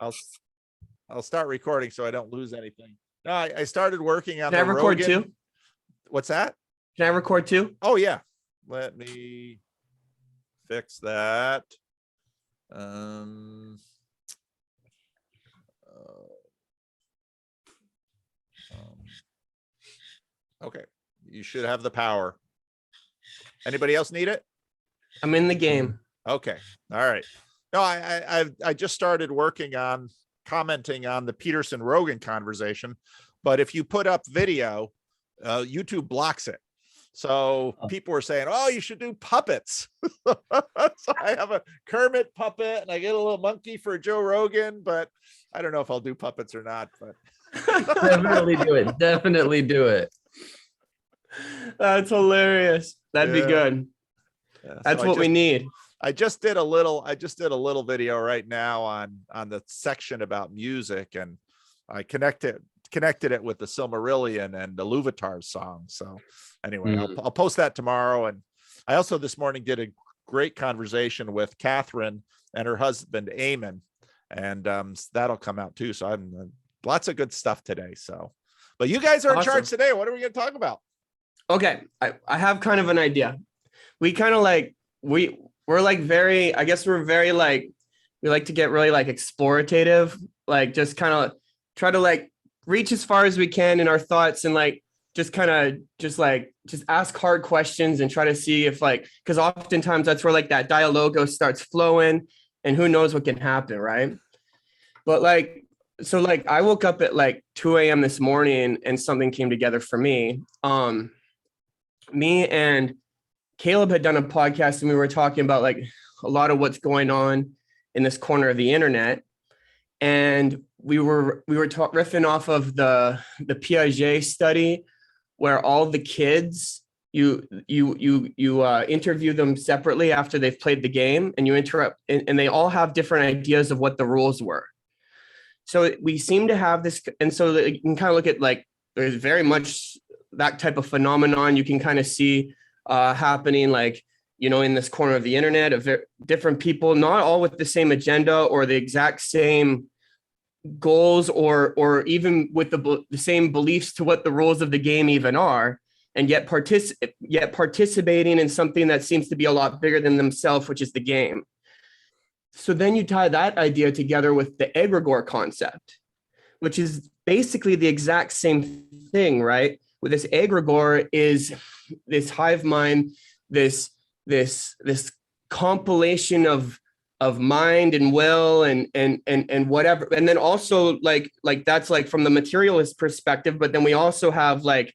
I'll I'll start recording so I don't lose anything. No, I started working on Can I the record Rogan. too? What's that? Can I record too? Oh yeah. Let me fix that. Okay. You should have the power. Anybody else need it? I'm in the game. Okay. All right. No, I just started working on commenting on the Peterson Rogan conversation, but if you put up video, YouTube blocks it. So people were saying, "Oh, you should do puppets." So I have a Kermit puppet, and I get a little monkey for Joe Rogan, but I don't know if I'll do puppets or not. But Definitely do it. Definitely do it. That's hilarious. That'd be good. Yeah, That's so what we need. I just did a little video right now on the section about music, and I connected it with the Silmarillion and the Luvatar song. So anyway, I'll post that tomorrow. And I also this morning did a great conversation with Catherine and her husband Eamon, and that'll come out too. So I'm lots of good stuff today. So, but you guys are in charge today. What are we going to talk about? Okay, I have kind of an idea. We kind of like we're like very, I guess we're very like, we like to get really like explorative, like just kind of try to like reach as far as we can in our thoughts, and like just kind of just ask hard questions and try to see if like, because oftentimes that's where like that dialogo starts flowing and who knows what can happen, right? But like, so like I woke up at like 2 a.m. this morning and something came together for me. Me and Caleb had done a podcast and we were talking about like a lot of what's going on in this corner of the internet. And we were riffing off of the Piaget study, where all the kids, you interview them separately after they've played the game, and you interrupt, and they all have different ideas of what the rules were. So we seem to have this, and so you can kind of look at like, there's very much that type of phenomenon you can kind of see happening, like, you know, in this corner of the internet of different people, not all with the same agenda or the exact same goals, or even with the same beliefs to what the rules of the game even are, and yet participating in something that seems to be a lot bigger than themselves, which is the game. So then you tie that idea together with the egregore concept, which is basically the exact same thing, right? With this egregore is this hive mind, this compilation of mind and will and whatever. And then also like that's like from the materialist perspective, but then we also have like,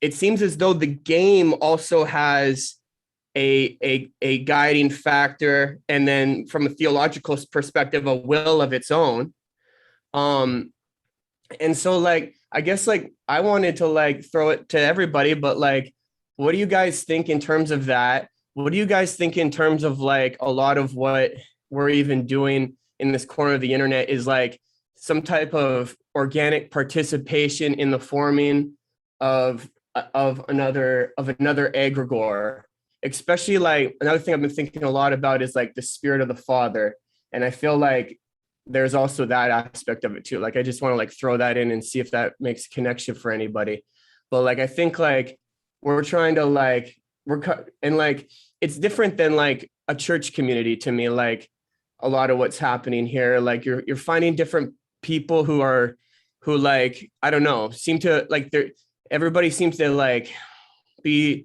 it seems as though the game also has a guiding factor, and then from a theological perspective, a will of its own. And so like, I guess like I wanted to like throw it to everybody, but like, what do you guys think in terms of that? What do you guys think in terms of like a lot of what we're even doing in this corner of the internet is like some type of organic participation in the forming of another egregore? Especially like another thing I've been thinking a lot about is like the spirit of the Father. And I feel like there's also that aspect of it too. Like, I just want to like throw that in and see if that makes a connection for anybody. But like, I think like we're trying to like, and like, it's different than like a church community to me. Like a lot of what's happening here, like you're finding different people who like, I don't know, seem to like, everybody seems to like be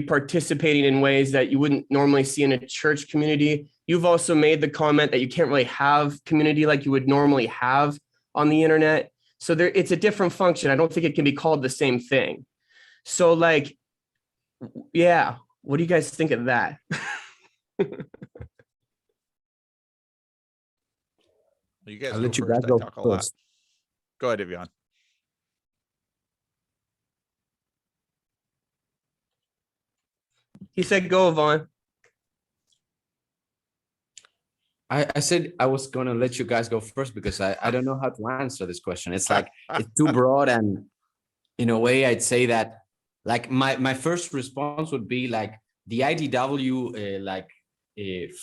participating in ways that you wouldn't normally see in a church community. You've also made the comment that you can't really have community like you would normally have on the internet. So it's a different function. I don't think it can be called the same thing. So like, yeah, what do you guys think of that? You guys I'll let you guys go first. Go ahead, Evian. He said, go, Vaughn. I said I was going to let you guys go first because I don't know how to answer this question. It's like, it's too broad. And in a way, I'd say that like my first response would be like the IDW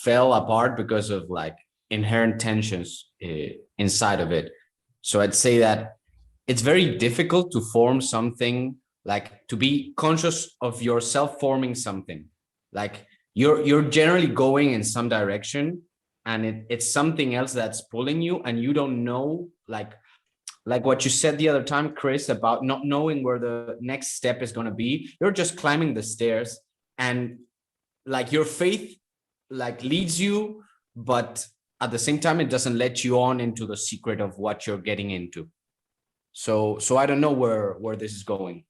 fell apart because of like inherent tensions inside of it. So I'd say that it's very difficult to form something, like to be conscious of yourself forming something. Like you're generally going in some direction, and it's something else that's pulling you, and you don't know, like what you said the other time, Chris, about not knowing where the next step is going to be. You're just climbing the stairs, and like your faith like leads you, but at the same time, it doesn't let you on into the secret of what you're getting into. So I don't know where this is going.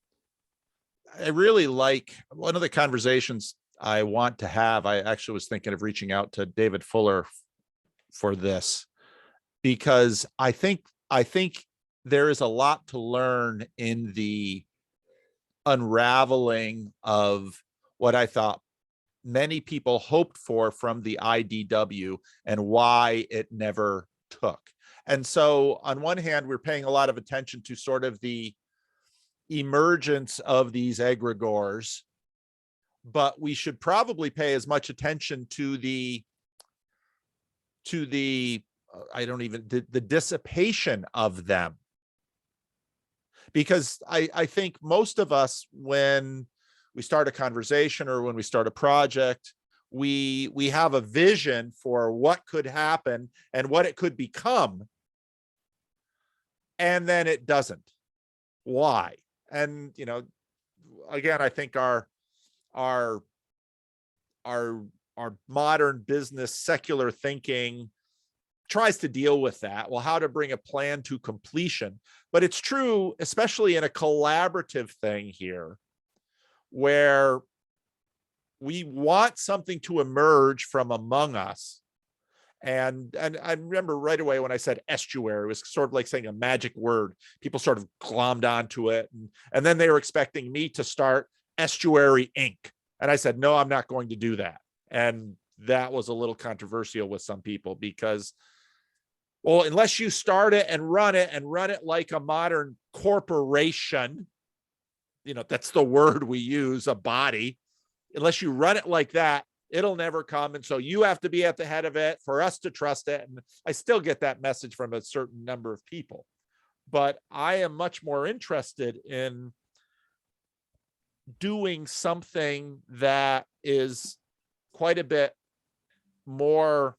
I really like one of the conversations I want to have. I actually was thinking of reaching out to David Fuller for this, because I think there is a lot to learn in the unraveling of what I thought many people hoped for from the IDW and why it never took. And so on one hand, we're paying a lot of attention to sort of the emergence of these egregores, but we should probably pay as much attention to the the dissipation of them. Because I think most of us, when we start a conversation or when we start a project, we have a vision for what could happen and what it could become, and then it doesn't. Why? And again, I think our modern business secular thinking tries to deal with that. Well, how to bring a plan to completion. But it's true, especially in a collaborative thing here, where we want something to emerge from among us. And I remember right away when I said estuary, it was sort of like saying a magic word. People sort of glommed onto it. And then they were expecting me to start Estuary Inc. And I said, no, I'm not going to do that. And that was a little controversial with some people, because, well, unless you start it and run it like a modern corporation, that's the word we use, a body. Unless you run it like that, it'll never come. And so you have to be at the head of it for us to trust it. And I still get that message from a certain number of people. But I am much more interested in doing something that is quite a bit more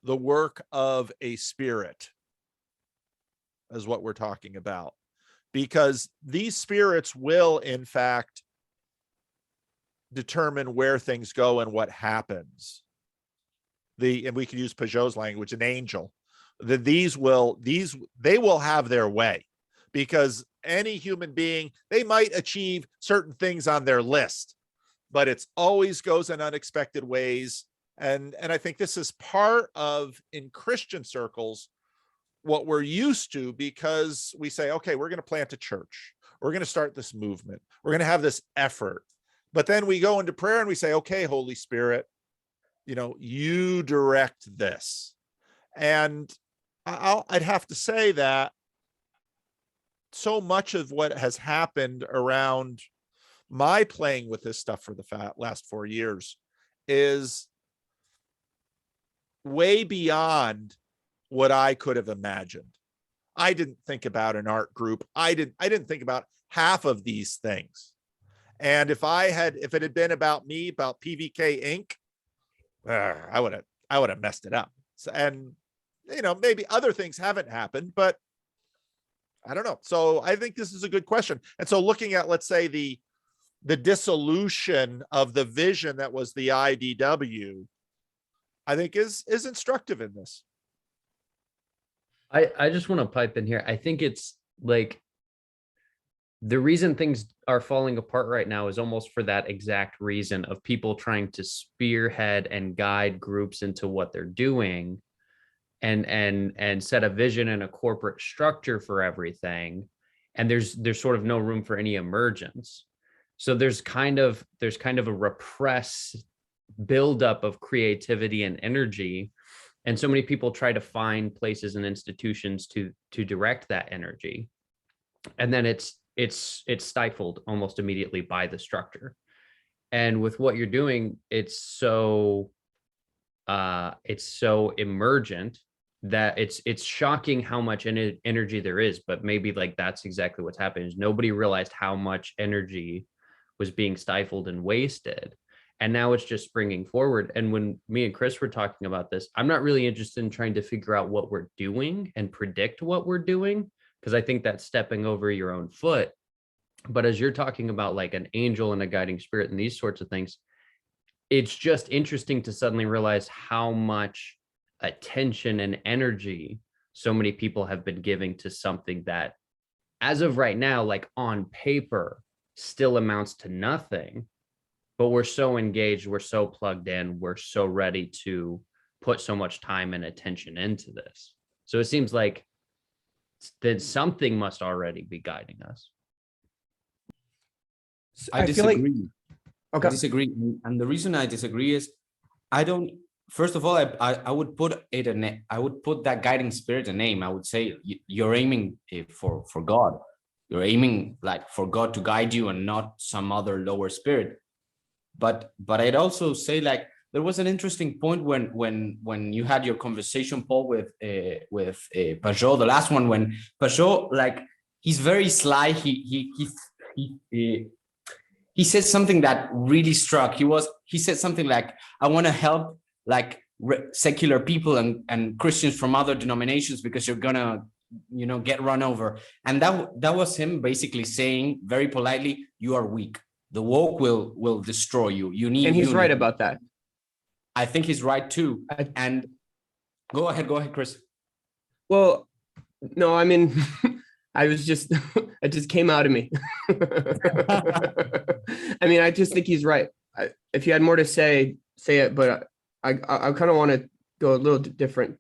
the work of a spirit, is what we're talking about. Because these spirits will, in fact, determine where things go and what happens. And we can use Peugeot's language, an angel. They will have their way, because any human being, they might achieve certain things on their list, but it's always goes in unexpected ways. And I think this is part of, in Christian circles, what we're used to, because we say, okay, we're going to plant a church. We're going to start this movement. We're going to have this effort. But then we go into prayer and we say, okay, Holy Spirit, you direct this. And I'd have to say that so much of what has happened around my playing with this stuff for the last 4 years is way beyond what I could have imagined. I didn't think about an art group. I didn't think about half of these things. And if it had been about me, about PVK Inc., I would have messed it up. So, and maybe other things haven't happened, but I don't know. So I think this is a good question. And so looking at, let's say, the dissolution of the vision that was the IDW, I think is instructive in this. I just want to pipe in here. I think it's like the reason things are falling apart right now is almost for that exact reason of people trying to spearhead and guide groups into what they're doing and set a vision and a corporate structure for everything. And there's sort of no room for any emergence. So there's kind of a repressed buildup of creativity and energy. And so many people try to find places and institutions to direct that energy. And then it's stifled almost immediately by the structure. And with what you're doing, it's so emergent that it's shocking how much energy there is, but maybe like that's exactly what's happening is nobody realized how much energy was being stifled and wasted, and now it's just springing forward. And when me and Chris were talking about this, I'm not really interested in trying to figure out what we're doing and predict what we're doing, because I think that's stepping over your own foot. But as you're talking about like an angel and a guiding spirit and these sorts of things, it's just interesting to suddenly realize how much attention and energy so many people have been giving to something that, as of right now, like on paper, still amounts to nothing. But we're so engaged, we're so plugged in, we're so ready to put so much time and attention into this. So it seems like that something must already be guiding us. I feel like disagree. okay. I disagree. And the reason I disagree is I don't, first of all, I would put it a name. I would put that guiding spirit a name. I would say you're aiming for God. You're aiming like for God to guide you and not some other lower spirit. But I'd also say like there was an interesting point when you had your conversation, Paul, with Pajot, the last one, when Pajot, like, he's very sly. He said something that really struck. He said something like, I want to help like secular people and Christians from other denominations because you're gonna, get run over. And that was him basically saying very politely, you are weak. The woke will destroy you. You need. And he's unity. right about that. I think he's right too. And go ahead, Chris. Well, no, I mean, it just came out of me. I mean, I just think he's right. If you had more to say it, but I kind of want to go a little different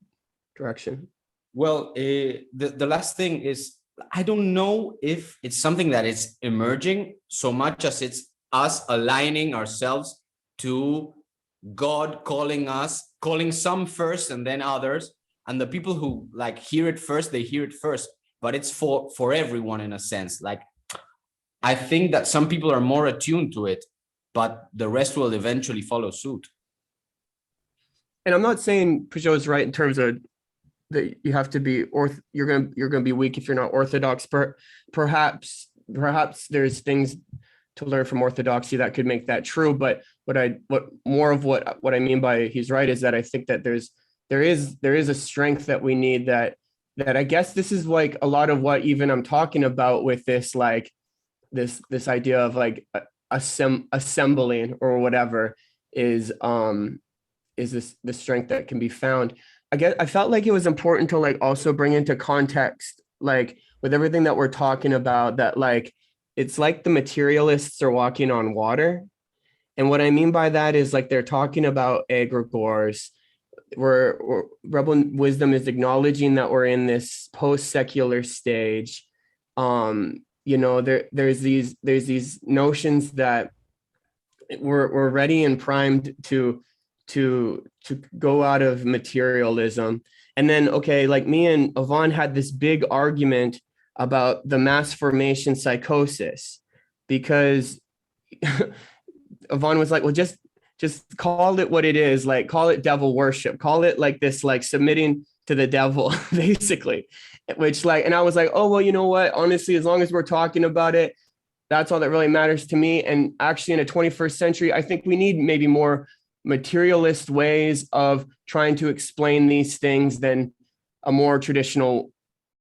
direction. Well, the last thing is, I don't know if it's something that is emerging so much as it's us aligning ourselves to God calling some first and then others. And the people who like hear it first, they hear it first. But it's for everyone in a sense. Like, I think that some people are more attuned to it, but the rest will eventually follow suit. And I'm not saying Peugeot is right in terms of that you have to be you're gonna be weak if you're not orthodox. Perhaps there's things to learn from orthodoxy that could make that true. But what I mean by he's right is that I think that there is a strength that we need that I guess this is like a lot of what even I'm talking about with this, like this idea of like assembling or whatever is this the strength that can be found. I felt like it was important to like also bring into context, like with everything that we're talking about, that like it's like the materialists are walking on water. And what I mean by that is like they're talking about egregores. Where rebel wisdom is acknowledging that we're in this post-secular stage. There's these notions that we're ready and primed to go out of materialism. And then, okay, like me and Yvonne had this big argument about the mass formation psychosis, because Yvonne was like, well, just call it what it is, like call it devil worship, call it like this, like submitting to the devil, basically. Which like, and I was like, oh, well, you know what? Honestly, as long as we're talking about it, that's all that really matters to me. And actually in a 21st century, I think we need maybe more materialist ways of trying to explain these things than a more traditional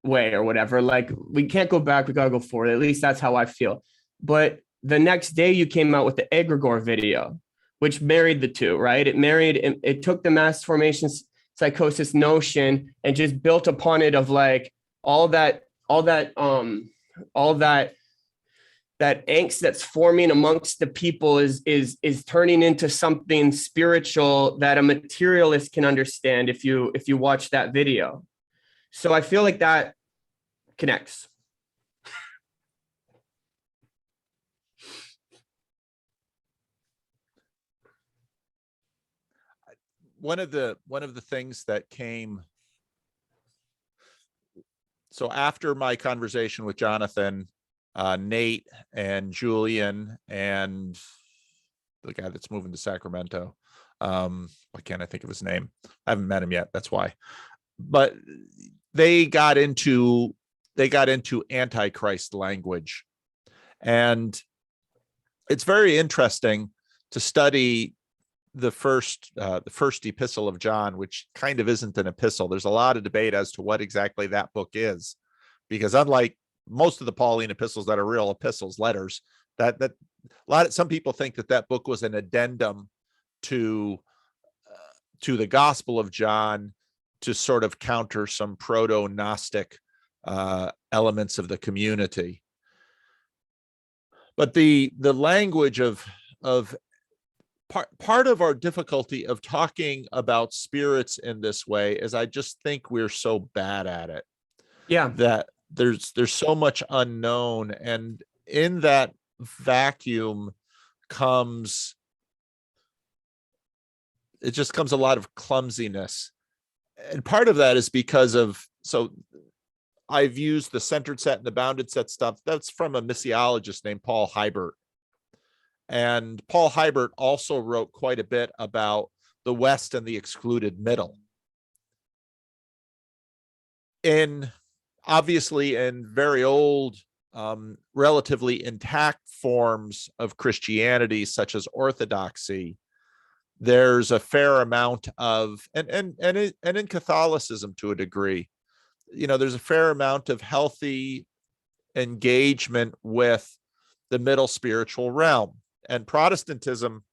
way or whatever. Like we can't go back, we gotta go forward. At least that's how I feel. But the next day you came out with the egregore video, which married the two, right? It took the mass formation psychosis notion and just built upon it of like all that angst that's forming amongst the people is turning into something spiritual that a materialist can understand if you watch that video. So I feel like that connects. One of the things that came, so after my conversation with Jonathan, Nate and Julian and the guy that's moving to Sacramento, why can't I think of his name? I haven't met him yet, that's why. but they got into Antichrist language. And it's very interesting to study the first epistle of John, which kind of isn't an epistle. There's a lot of debate as to what exactly that book is, because unlike most of the Pauline epistles that are real epistles, letters, some people think that book was an addendum to the Gospel of John, to sort of counter some proto-Gnostic elements of the community. But the language of part of our difficulty of talking about spirits in this way is I just think we're so bad at it. Yeah. That there's so much unknown, and in that vacuum comes a lot of clumsiness. And part of that is because I've used the centered set and the bounded set stuff. That's from a missiologist named Paul Hibert. And Paul Hibert also wrote quite a bit about the West and the excluded middle. Obviously in very old, relatively intact forms of Christianity, such as Orthodoxy, there's a fair amount of, and in Catholicism to a degree, there's a fair amount of healthy engagement with the middle spiritual realm. And Protestantism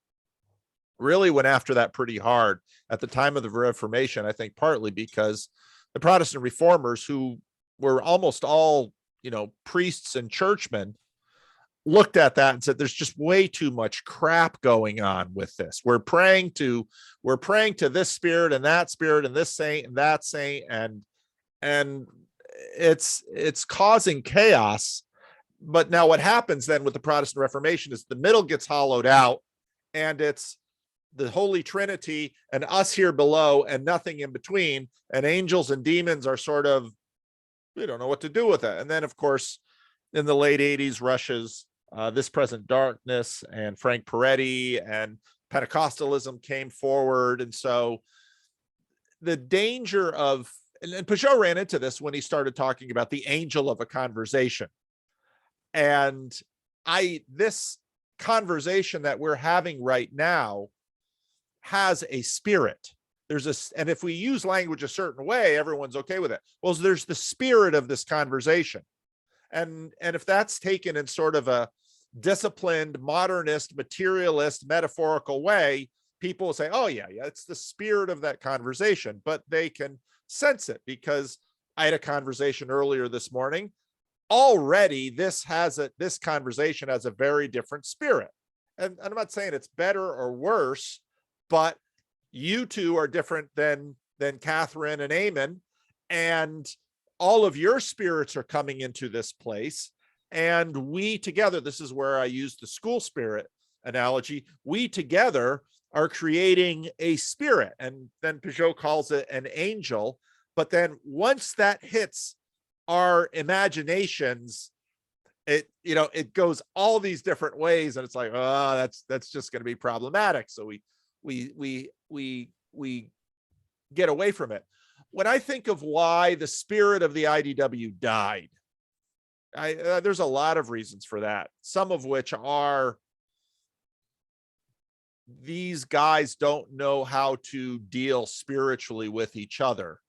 really went after that pretty hard at the time of the Reformation, I think partly because the Protestant reformers, who were almost all, priests and churchmen, looked at that and said, there's just way too much crap going on with this. We're praying to this spirit and this saint and that saint, and it's causing chaos. But now what happens then with the Protestant Reformation is the middle gets hollowed out, and it's the Holy Trinity and us here below and nothing in between, and angels and demons are sort of, we don't know what to do with it. And then of course in the late 80s rushes This Present Darkness and Frank Peretti, and Pentecostalism came forward. And so the danger of, and Peugeot ran into this when he started talking about the angel of a conversation. And this conversation that we're having right now has a spirit. And if we use language a certain way, everyone's okay with it. Well, there's the spirit of this conversation. And if that's taken in sort of a disciplined, modernist, materialist, metaphorical way, people will say, oh yeah, it's the spirit of that conversation. But they can sense it, because I had a conversation earlier this morning. Already this conversation has a very different spirit. And I'm not saying it's better or worse, but you two are different than Catherine and Eamon, and all of your spirits are coming into this place. And we together, this is where I use the school spirit analogy, we together are creating a spirit. And then Peugeot calls it an angel. But then once that hits our imaginations, it goes all these different ways, and it's like, oh, that's just going to be problematic. So we get away from it. When I think of why the spirit of the IDW died, there's a lot of reasons for that. Some of which are, these guys don't know how to deal spiritually with each other.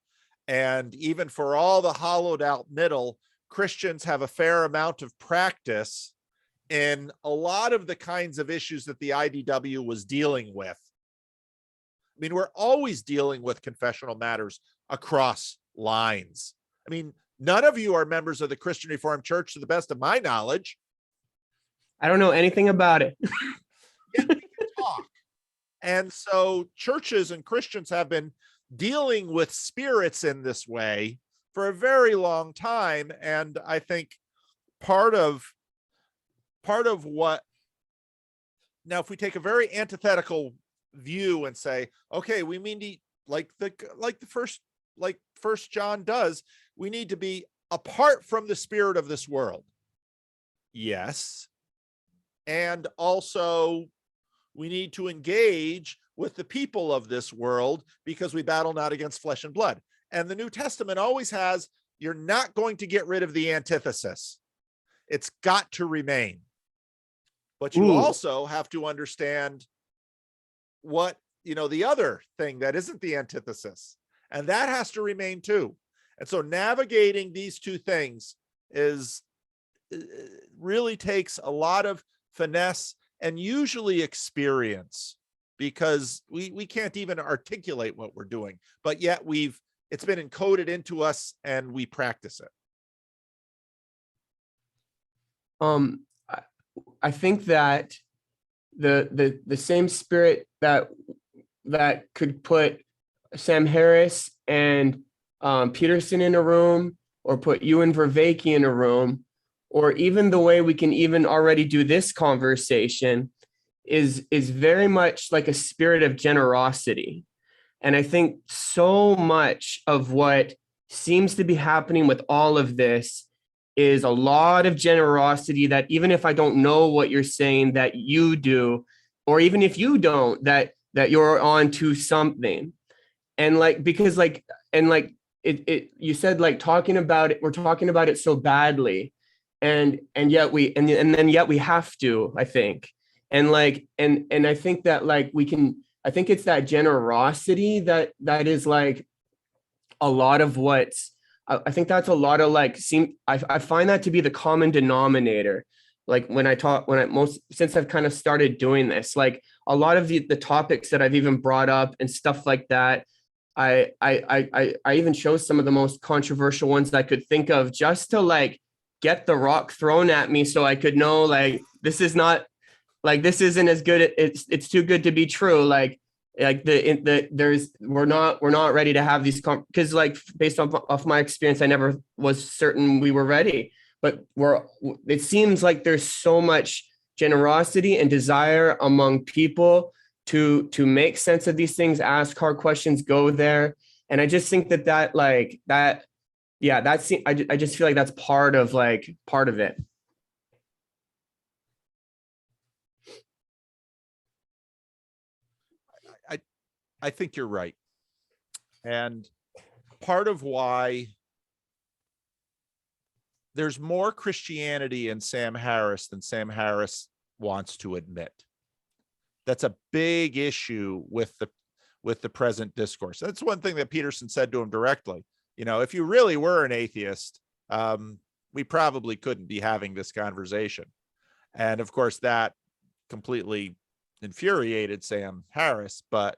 And even for all the hollowed out middle, Christians have a fair amount of practice in a lot of the kinds of issues that the IDW was dealing with. I mean, we're always dealing with confessional matters across lines. I mean, none of you are members of the Christian Reformed Church, to the best of my knowledge. I don't know anything about it. Yet we can talk. And so churches and Christians have been dealing with spirits in this way for a very long time. And I think part of what, now if we take a very antithetical view and say, okay, we mean to, like First John does, we need to be apart from the spirit of this world. Yes. And also we need to engage with the people of this world, because we battle not against flesh and blood. And the New Testament always has, you're not going to get rid of the antithesis. It's got to remain. But you also have to understand what, the other thing that isn't the antithesis, and that has to remain too. And so navigating these two things really takes a lot of finesse and usually experience, because we can't even articulate what we're doing, but yet it's been encoded into us and we practice it. I think that the same spirit that could put Sam Harris and Peterson in a room, or put you and Vervaeke in a room, or even the way we can even already do this conversation is very much like a spirit of generosity. And I think so much of what seems to be happening with all of this is a lot of generosity, that even if I don't know what you're saying, that you do, or even if you don't, that you're on to something. And because you said talking about it, we're talking about it so badly, and yet yet we have to, I think. And I think that we can, I think it's that generosity that is a lot of what's, I think that's a lot of I find that to be the common denominator. Since I've kind of started doing this, a lot of the topics that I've even brought up and stuff like that, I even chose some of the most controversial ones I could think of, just to get the rock thrown at me, so I could know this is not, this isn't as good. It's too good to be true. We're not ready to have these because based off my experience, I never was certain we were ready. But it seems like there's so much generosity and desire among people to make sense of these things, ask hard questions, go there. And I just think I just feel like that's part of it. I think you're right. And part of why there's more Christianity in Sam Harris than Sam Harris wants to admit. That's a big issue with the present discourse. That's one thing that Peterson said to him directly. If you really were an atheist, we probably couldn't be having this conversation. And of course, that completely infuriated Sam Harris, but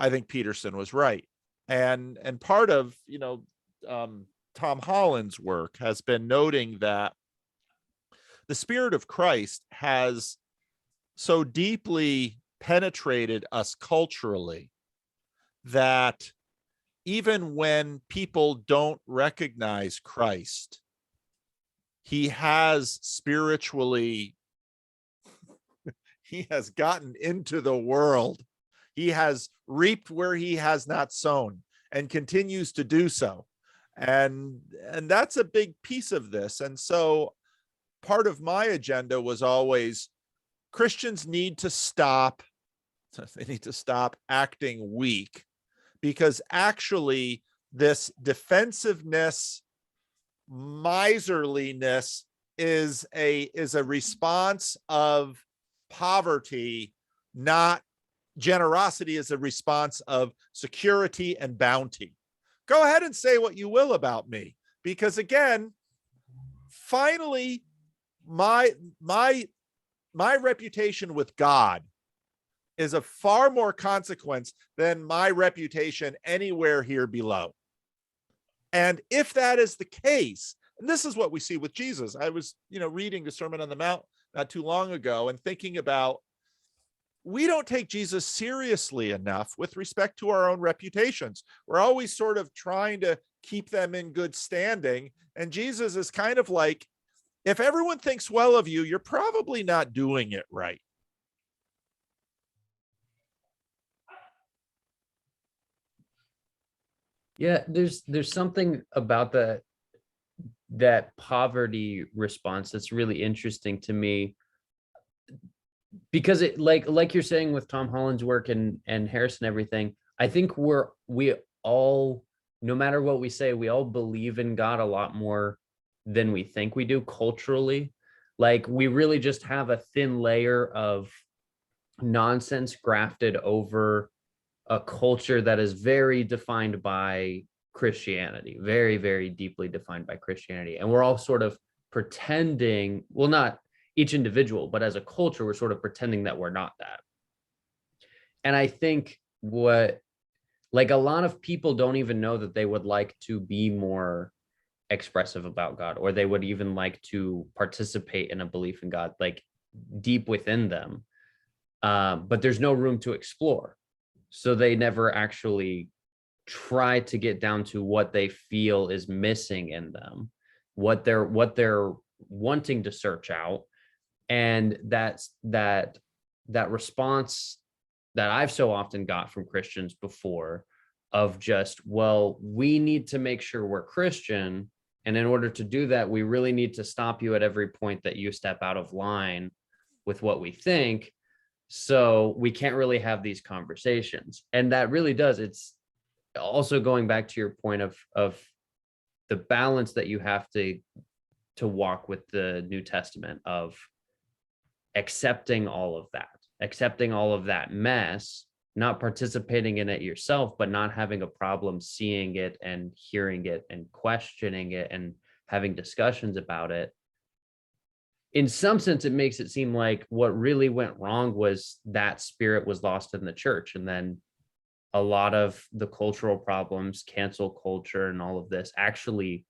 I think Peterson was right. And part of, Tom Holland's work has been noting that the Spirit of Christ has so deeply penetrated us culturally that even when people don't recognize Christ, he has spiritually, he has gotten into the world. He has reaped where he has not sown and continues to do so. And that's a big piece of this. And so part of my agenda was always, Christians need to stop. They need to stop acting weak, because actually this defensiveness, miserliness is a response of poverty, not generosity is a response of security and bounty. Go ahead and say what you will about me, because again, finally, my reputation with God is of far more consequence than my reputation anywhere here below. And if that is the case, and this is what we see with Jesus. I was, reading the Sermon on the Mount not too long ago and thinking about, we don't take Jesus seriously enough with respect to our own reputations. We're always sort of trying to keep them in good standing. And Jesus is kind of like, if everyone thinks well of you, you're probably not doing it right. Yeah, there's something about that poverty response that's really interesting to me, because it like you're saying with Tom Holland's work and Harris and everything, I think we all no matter what we say, we all believe in God a lot more than we think we do culturally. Like we really just have a thin layer of nonsense grafted over a culture that is very defined by Christianity, very, very deeply defined by Christianity. And we're all sort of pretending, well, not each individual, but as a culture, we're sort of pretending that we're not that. And I think like a lot of people don't even know that they would like to be more expressive about God, or they would even like to participate in a belief in God, like deep within them. But there's no room to explore. So they never actually try to get down to what they feel is missing in them, what they're wanting to search out. And that response that I've so often got from Christians before of just, well, we need to make sure we're Christian. And in order to do that, we really need to stop you at every point that you step out of line with what we think. So we can't really have these conversations. And that really does. It's also going back to your point of the balance that you have to walk with the New Testament, of accepting all of that mess, not participating in it yourself, but not having a problem seeing it and hearing it and questioning it and having discussions about it. In some sense, it makes it seem like what really went wrong was that spirit was lost in the church. And then a lot of the cultural problems, cancel culture and all of this actually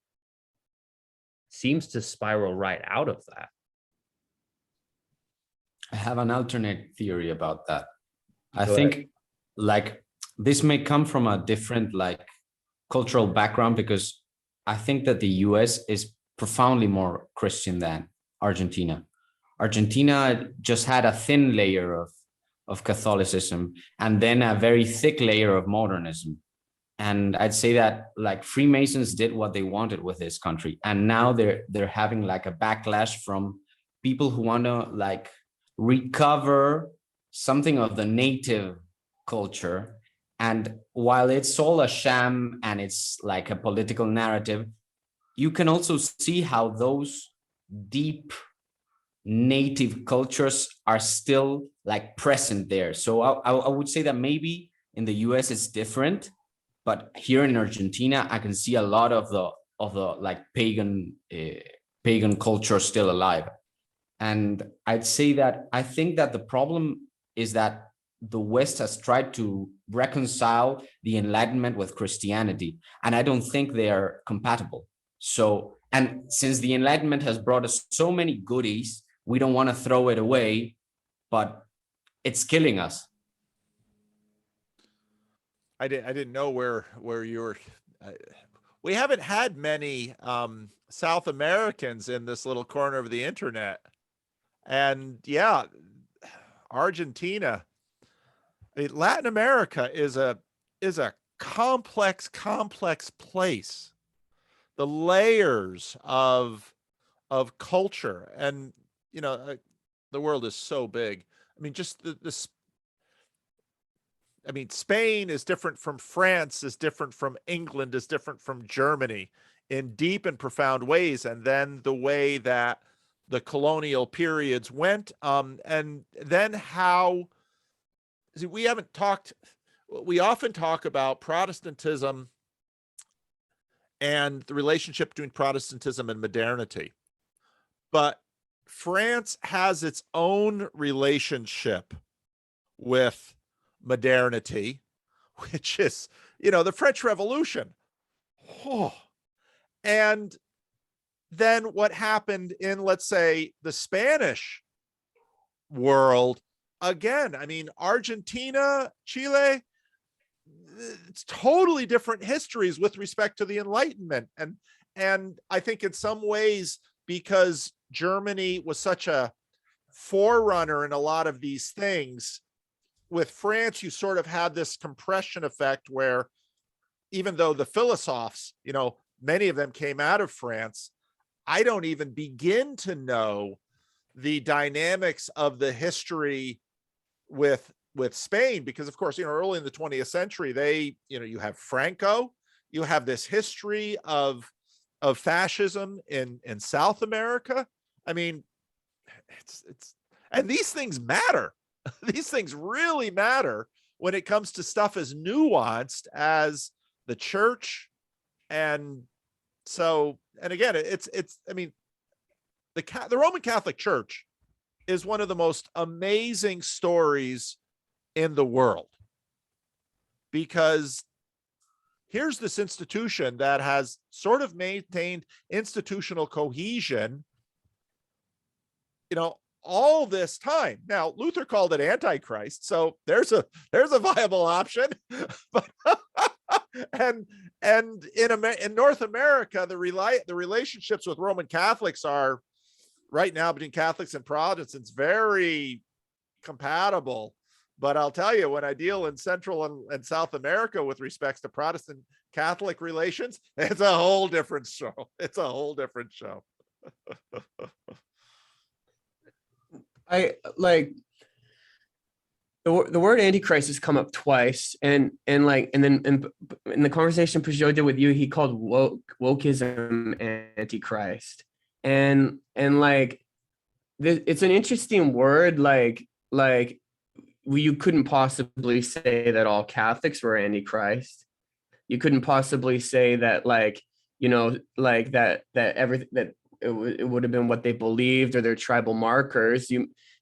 seems to spiral right out of that. I have an alternate theory about that. I Go think ahead. like this may come from a different like cultural background, because I think that the US is profoundly more Christian than Argentina. Argentina just had a thin layer of Catholicism and then a very thick layer of modernism. And I'd say that like Freemasons did what they wanted with this country. And now they're having like a backlash from people who want to like recover something of the native culture. And while it's all a sham and it's like a political narrative, you can also see how those deep native cultures are still like present there. So I would say that maybe in the US it's different, but here in Argentina I can see a lot of the like pagan culture still alive. And I'd say that I think that the problem is that the West has tried to reconcile the Enlightenment with Christianity, and I don't think they are compatible. So, and since the Enlightenment has brought us so many goodies, we don't want to throw it away, but it's killing us. I didn't know where you were. We haven't had many South Americans in this little corner of the internet. And yeah, Argentina, I mean, Latin America is a complex place. The layers of culture, and you know, the world is so big. I mean, just I mean, Spain is different from France, is different from England, is different from Germany in deep and profound ways. And then the way that the colonial periods went, and then how, see, we often talk about Protestantism and the relationship between Protestantism and modernity. But France has its own relationship with modernity, which is, you know, the French Revolution. Oh. And then what happened in, let's say, the Spanish world, again, I mean, Argentina, Chile, it's totally different histories with respect to the Enlightenment. And I think in some ways, because Germany was such a forerunner in a lot of these things, with France, you sort of had this compression effect where even though the philosophers, you know, many of them came out of France, I don't even begin to know the dynamics of the history with Spain, because of course, you know, early in the 20th century, they, you know, you have Franco, You have this history of fascism in South America. I mean, it's and these things matter. These things really matter when it comes to stuff as nuanced as the church. And so, and again, it's I mean, the Roman Catholic Church is one of the most amazing stories in the world, because here's this institution that has sort of maintained institutional cohesion, all this time. Now, Luther called it Antichrist, so there's a viable option. But and in North America, the relationships with Roman Catholics are right now, between Catholics and Protestants, very compatible. But I'll tell you, when I deal in Central and South America with respects to Protestant Catholic relations, it's a whole different show. It's a whole different show. I like the word Antichrist has come up twice, and then in the conversation Peugeot did with you, he called wokeism Antichrist, and like it's an interesting word. Like you couldn't possibly say that all Catholics were Antichrist. You couldn't possibly say that that everything that it would have been what they believed or their tribal markers.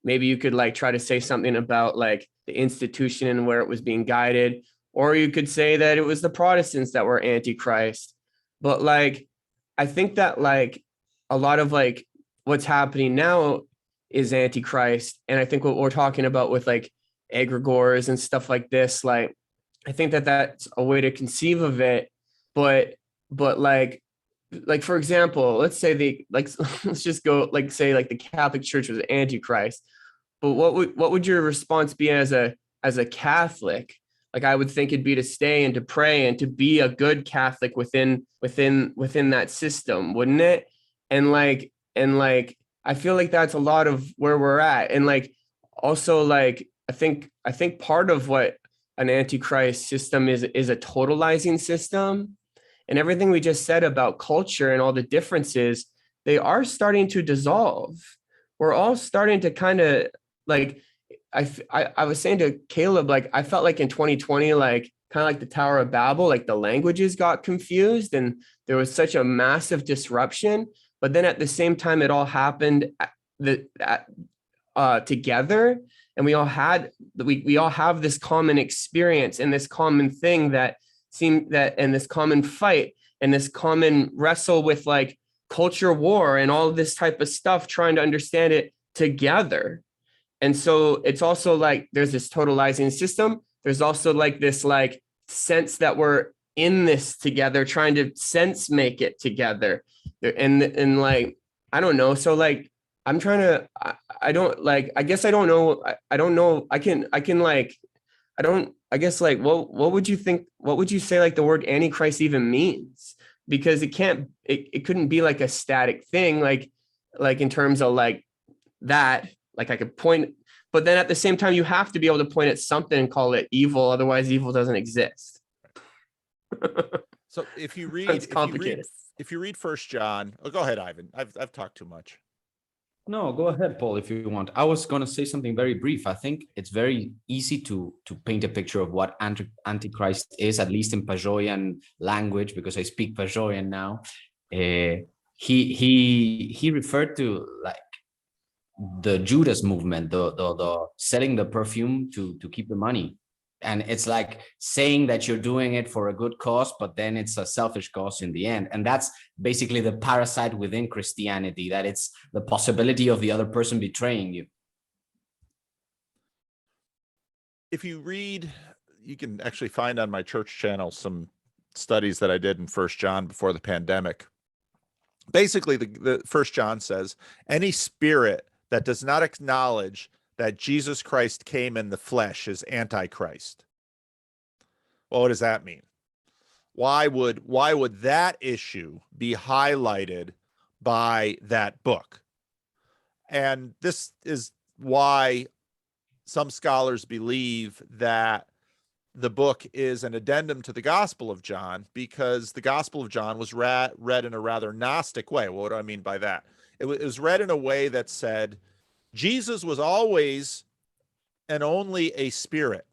Maybe you could try to say something about the institution and where it was being guided, or you could say that it was the Protestants that were Antichrist. But I think that a lot of what's happening now is Antichrist, and I think what we're talking about with egregores and stuff like this, I think that that's a way to conceive of it. But for example, let's say let's just go say the Catholic Church was Antichrist. But what would your response be as a Catholic? I would think it'd be to stay and to pray and to be a good Catholic within that system, wouldn't it? And I feel like that's a lot of where we're at. And also I think part of what an Antichrist system is a totalizing system. And everything we just said about culture and all the differences, they are starting to dissolve. We're all starting to kind of I was saying to Caleb, I felt in 2020, kind of like the Tower of Babel, the languages got confused and there was such a massive disruption. But then at the same time, it all happened together, and we all have this common experience and this common thing and this common fight and this common wrestle with culture war and all of this type of stuff, trying to understand it together. And so it's also there's this totalizing system. There's also this sense that we're in this together, trying to sense make it together. And I don't know. So I'm trying to, I don't I guess I don't know. I don't know. I don't, I guess what would you think? What would you say the word Antichrist even means? Because it couldn't be a static thing, in terms of that, I could point, but then at the same time, you have to be able to point at something and call it evil. Otherwise evil doesn't exist. So if you read, it's complicated. If you read 1 John, go ahead, Ivan. I've talked too much. No, go ahead, Paul, if you want. I was going to say something very brief. I think it's very easy to paint a picture of what Antichrist is, at least in Pajoyan language, because I speak Pajoyan now. He referred to the Judas movement, the selling the perfume to keep the money. And it's saying that you're doing it for a good cause, but then it's a selfish cause in the end. And that's basically the parasite within Christianity, that it's the possibility of the other person betraying you. If you read, you can actually find on my church channel some studies that I did in 1 John before the pandemic. Basically, the 1 John says, any spirit that does not acknowledge that Jesus Christ came in the flesh is Antichrist. Well, what does that mean? Why would that issue be highlighted by that book? And this is why some scholars believe that the book is an addendum to the Gospel of John, because the Gospel of John was read in a rather Gnostic way. What do I mean by that? It was read in a way that said Jesus was always and only a spirit,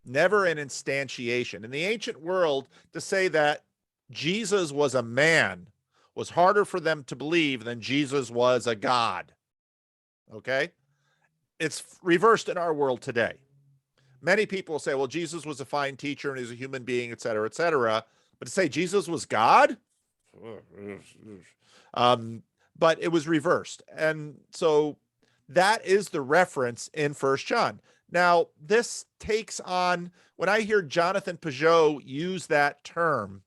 never an instantiation. In the ancient world, to say that Jesus was a man was harder for them to believe than Jesus was a God. Okay? It's reversed in our world today. Many people say, well, Jesus was a fine teacher and he's a human being, et cetera, et cetera. But to say Jesus was God, but it was reversed. And so that is the reference in First John. Now, this takes on, when I hear Jonathan Peugeot use that term,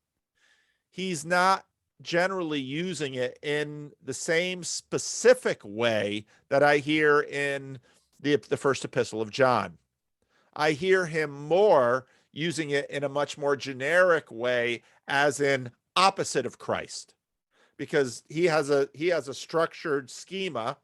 he's not generally using it in the same specific way that I hear in the first epistle of John. I hear him more using it in a much more generic way, as in opposite of Christ, because he has a structured schema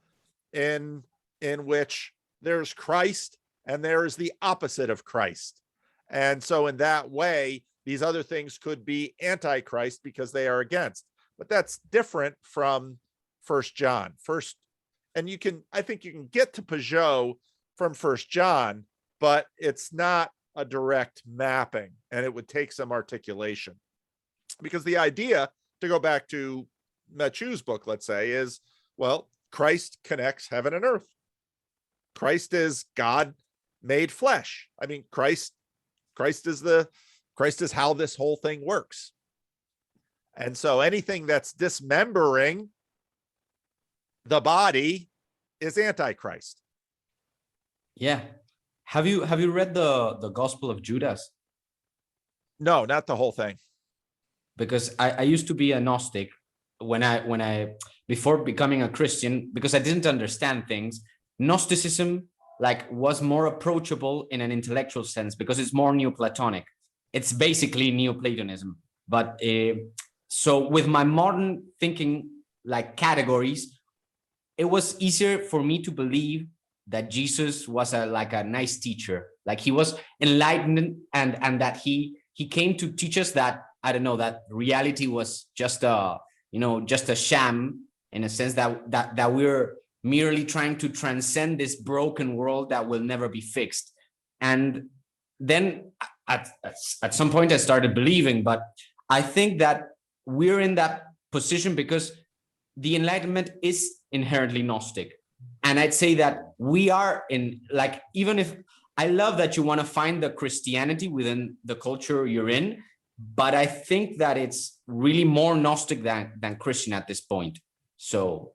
in which there's Christ and there is the opposite of Christ. And so in that way, these other things could be antichrist because they are against. But that's different from First John. And I think you can get to Peugeot from First John, but it's not a direct mapping, and it would take some articulation. Because the idea, to go back to Matthew's book, let's say, is, well, Christ connects heaven and earth. Christ is God made flesh. I mean, Christ is how this whole thing works. And so anything that's dismembering the body is antichrist. Yeah. Have you read the Gospel of Judas? No, not the whole thing. Because I used to be a Gnostic when I before becoming a Christian, because I didn't understand things. Gnosticism was more approachable in an intellectual sense because it's more Neoplatonic. It's basically Neoplatonism. But so with my modern thinking categories, it was easier for me to believe that Jesus was a nice teacher, he was enlightened, and that he came to teach us that, I don't know, that reality was just a sham, in a sense that we're merely trying to transcend this broken world that will never be fixed. And then at some point I started believing, but I think that we're in that position because the Enlightenment is inherently Gnostic. And I'd say that we are in, even if I love that you want to find the Christianity within the culture you're in, but I think that it's really more Gnostic than Christian at this point. So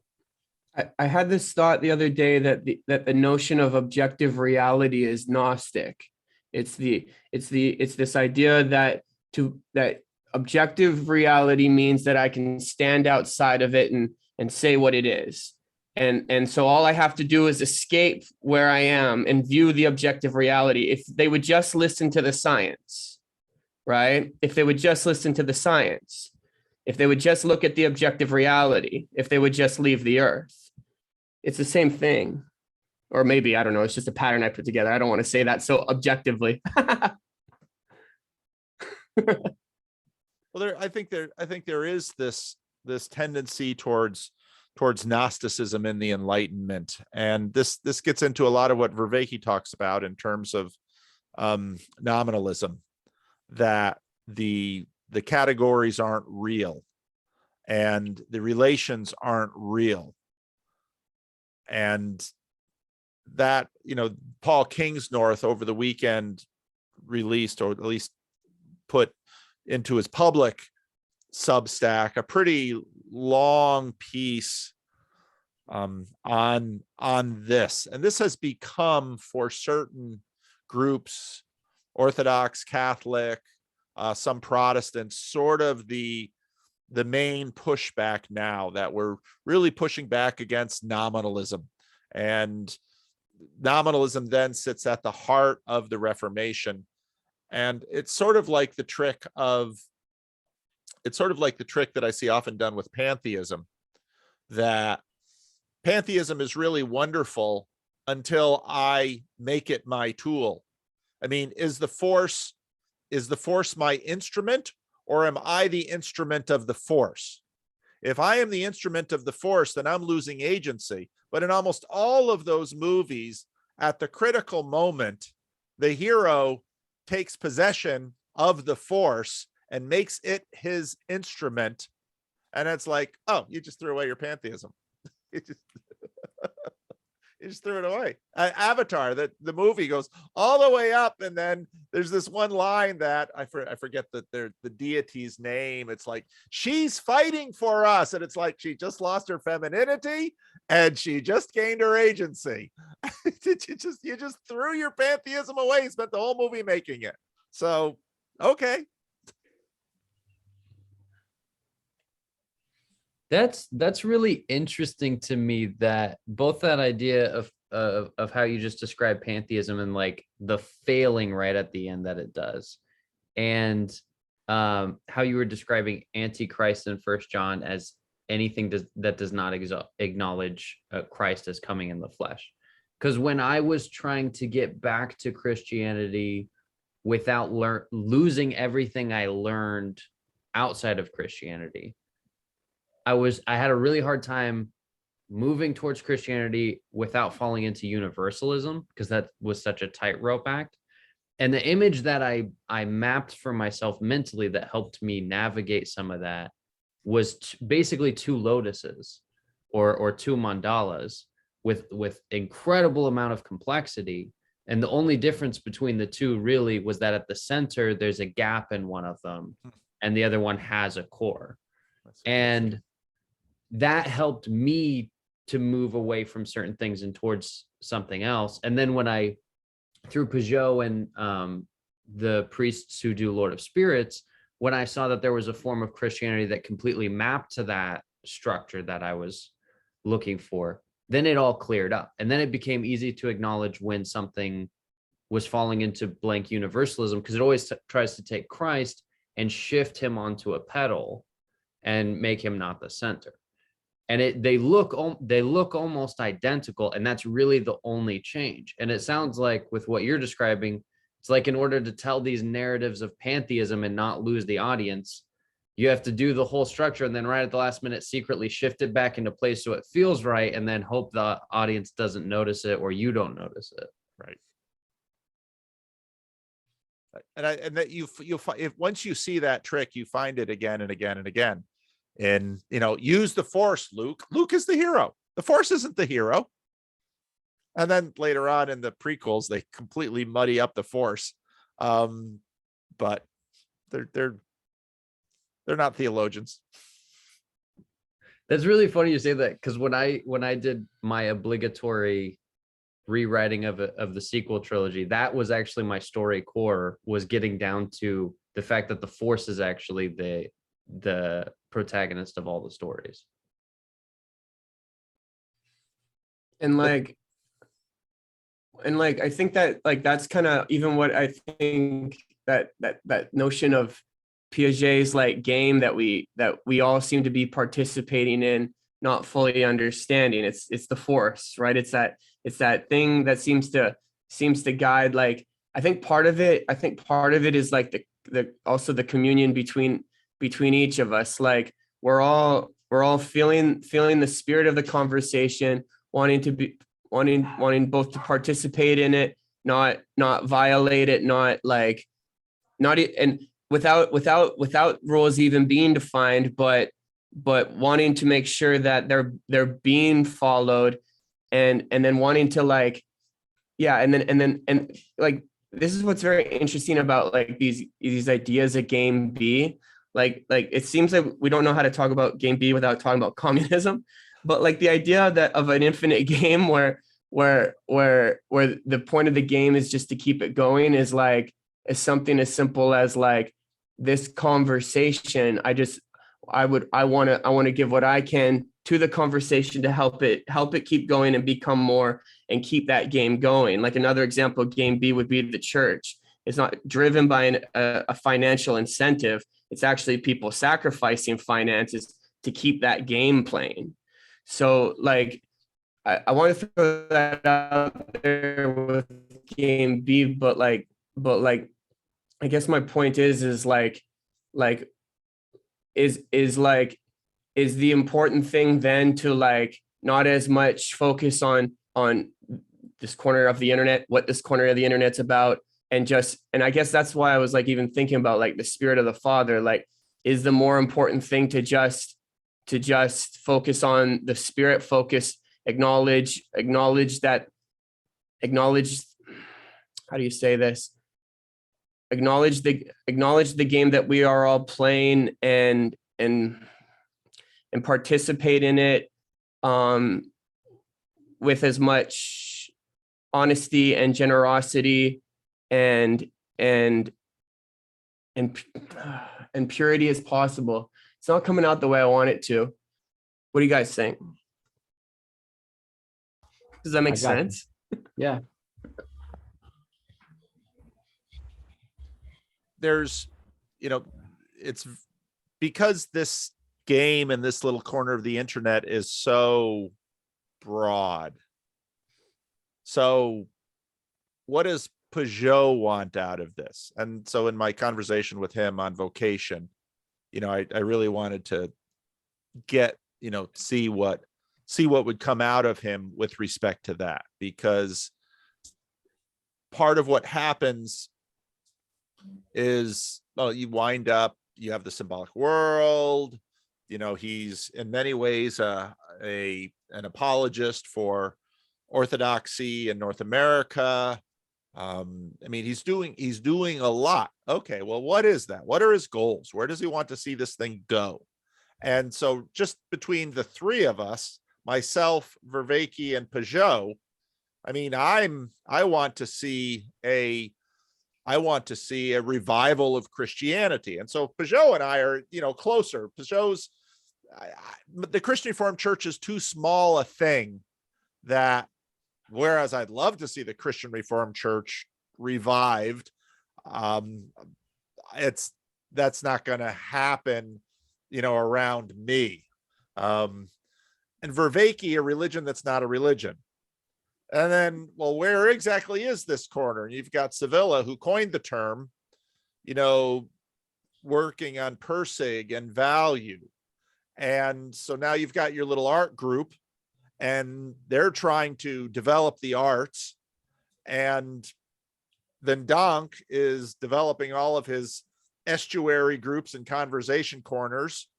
I had this thought the other day that the notion of objective reality is Gnostic. It's this idea that objective reality means that I can stand outside of it and say what it is. And so all I have to do is escape where I am and view the objective reality. If they would just listen to the science, right? If they would just listen to the science, if they would just look at the objective reality, if they would just leave the earth, it's the same thing. Or maybe, I don't know, it's just a pattern I put together. I don't want to say that so objectively. Well, I think there is this tendency towards Gnosticism in the Enlightenment, and this gets into a lot of what Vervaeke talks about in terms of nominalism, that the categories aren't real and the relations aren't real, and that, Paul Kingsnorth over the weekend released, or at least put into his public Substack, a pretty long piece on this. And this has become, for certain groups, Orthodox, Catholic, some Protestants, sort of the main pushback now, that we're really pushing back against nominalism. And nominalism then sits at the heart of the Reformation. And it's sort of like the trick that I see often done with pantheism, that pantheism is really wonderful until I make it my tool. I mean, is the force is the force my instrument, or am I the instrument of the force? If I am the instrument of the force, then I'm losing agency. But in almost all of those movies, at the critical moment, the hero takes possession of the force and makes it his instrument. And it's like, oh, you just threw away your pantheism. You just threw it away. Avatar, that the movie goes all the way up, and then there's this one line that I forget the deity's name. It's like, she's fighting for us, and it's like she just lost her femininity and she just gained her agency. you just threw your pantheism away. You spent the whole movie making it. So okay. That's really interesting to me, that both that idea of how you just described pantheism and like the failing right at the end that it does, and how you were describing Antichrist in First John as anything that does not acknowledge Christ as coming in the flesh. Because when I was trying to get back to Christianity without losing everything I learned outside of Christianity, I had a really hard time moving towards Christianity without falling into universalism, because that was such a tightrope act. And the image that I mapped for myself mentally that helped me navigate some of that was basically two lotuses or two mandalas with incredible amount of complexity. And the only difference between the two really was that at the center, there's a gap in one of them and the other one has a core. And that helped me to move away from certain things and towards something else. And then when I, through Peugeot and the priests who do Lord of Spirits, when I saw that there was a form of Christianity that completely mapped to that structure that I was looking for, then it all cleared up. And then it became easy to acknowledge when something was falling into blank universalism, because it always tries to take Christ and shift him onto a pedal and make him not the center. And they look almost identical, and that's really the only change. And it sounds like with what you're describing, it's like in order to tell these narratives of pantheism and not lose the audience, you have to do the whole structure and then right at the last minute secretly shift it back into place so it feels right, and then hope the audience doesn't notice it or you don't notice it. Right. And that you'll find, if once you see that trick, you find it again and again and again. And use the force, Luke. Luke is the hero. The force isn't the hero. And then later on in the prequels, they completely muddy up the force. But they're not theologians. That's really funny you say that, because when I did my obligatory rewriting of the sequel trilogy, that was actually my story core, was getting down to the fact that the force is actually the protagonist of all the stories. And like I think that like that's kind of even what I think that notion of Piaget's like game that we all seem to be participating in, not fully understanding. It's the force, right? It's that thing that seems to guide. Like I think part of it is like the also the communion between each of us. Like we're all feeling the spirit of the conversation, wanting both to participate in it, not violate it, and without rules even being defined, but wanting to make sure that they're being followed, and then wanting to like, yeah, and like this is what's very interesting about like these ideas of game B. Like it seems like we don't know how to talk about game B without talking about communism, but like the idea that of an infinite game where the point of the game is just to keep it going is something as simple as like this conversation. I want to give what I can to the conversation to help it keep going and become more and keep that game going. Like another example of game B would be the church. It's not driven by a financial incentive. It's actually people sacrificing finances to keep that game playing. So like, I want to throw that out there with game B, but I guess my point is like is the important thing then to like not as much focus on this corner of the internet, what this corner of the internet's about, and I guess that's why I was like even thinking about like the spirit of the Father, like is the more important thing to just focus on the spirit, focus, acknowledge how do you say this? Acknowledge the game that we are all playing and participate in it with as much honesty and generosity and purity as possible. It's not coming out the way I want it to. What do you guys think? Does that make sense? Yeah. There's, it's because this game in this little corner of the internet is so broad. So what does Peugeot want out of this? And so in my conversation with him on vocation, I really wanted to get, see what would come out of him with respect to that, because part of what happens is, well, you wind up, you have the symbolic world, he's in many ways an apologist for orthodoxy in North America. I mean, he's doing a lot. Okay, well, what is that? What are his goals? Where does he want to see this thing go? And so just between the three of us, myself, Vervaeke, and Peugeot, I mean, I want to see a revival of Christianity. And so Peugeot and I are, closer. Peugeot's, the Christian Reformed Church is too small a thing that, whereas I'd love to see the Christian Reformed Church revived, that's not going to happen, around me. And Vervaeke, a religion that's not a religion. And then, well, where exactly is this corner? And you've got Sevilla, who coined the term, working on persig and value. And so now you've got your little art group, and they're trying to develop the arts. And then Donk is developing all of his estuary groups and conversation corners.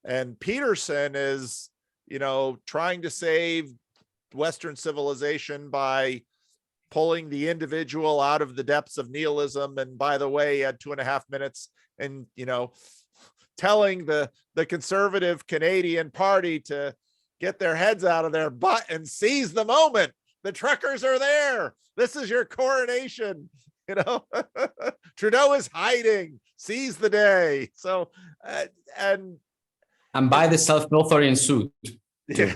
And Peterson is, trying to save Western civilization by pulling the individual out of the depths of nihilism. And by the way, he had 2.5 minutes and, telling the conservative Canadian party to get their heads out of their butt and seize the moment. The truckers are there. This is your coronation. Trudeau is hiding. Seize the day. So, and buy the self-filtering suit. Yeah.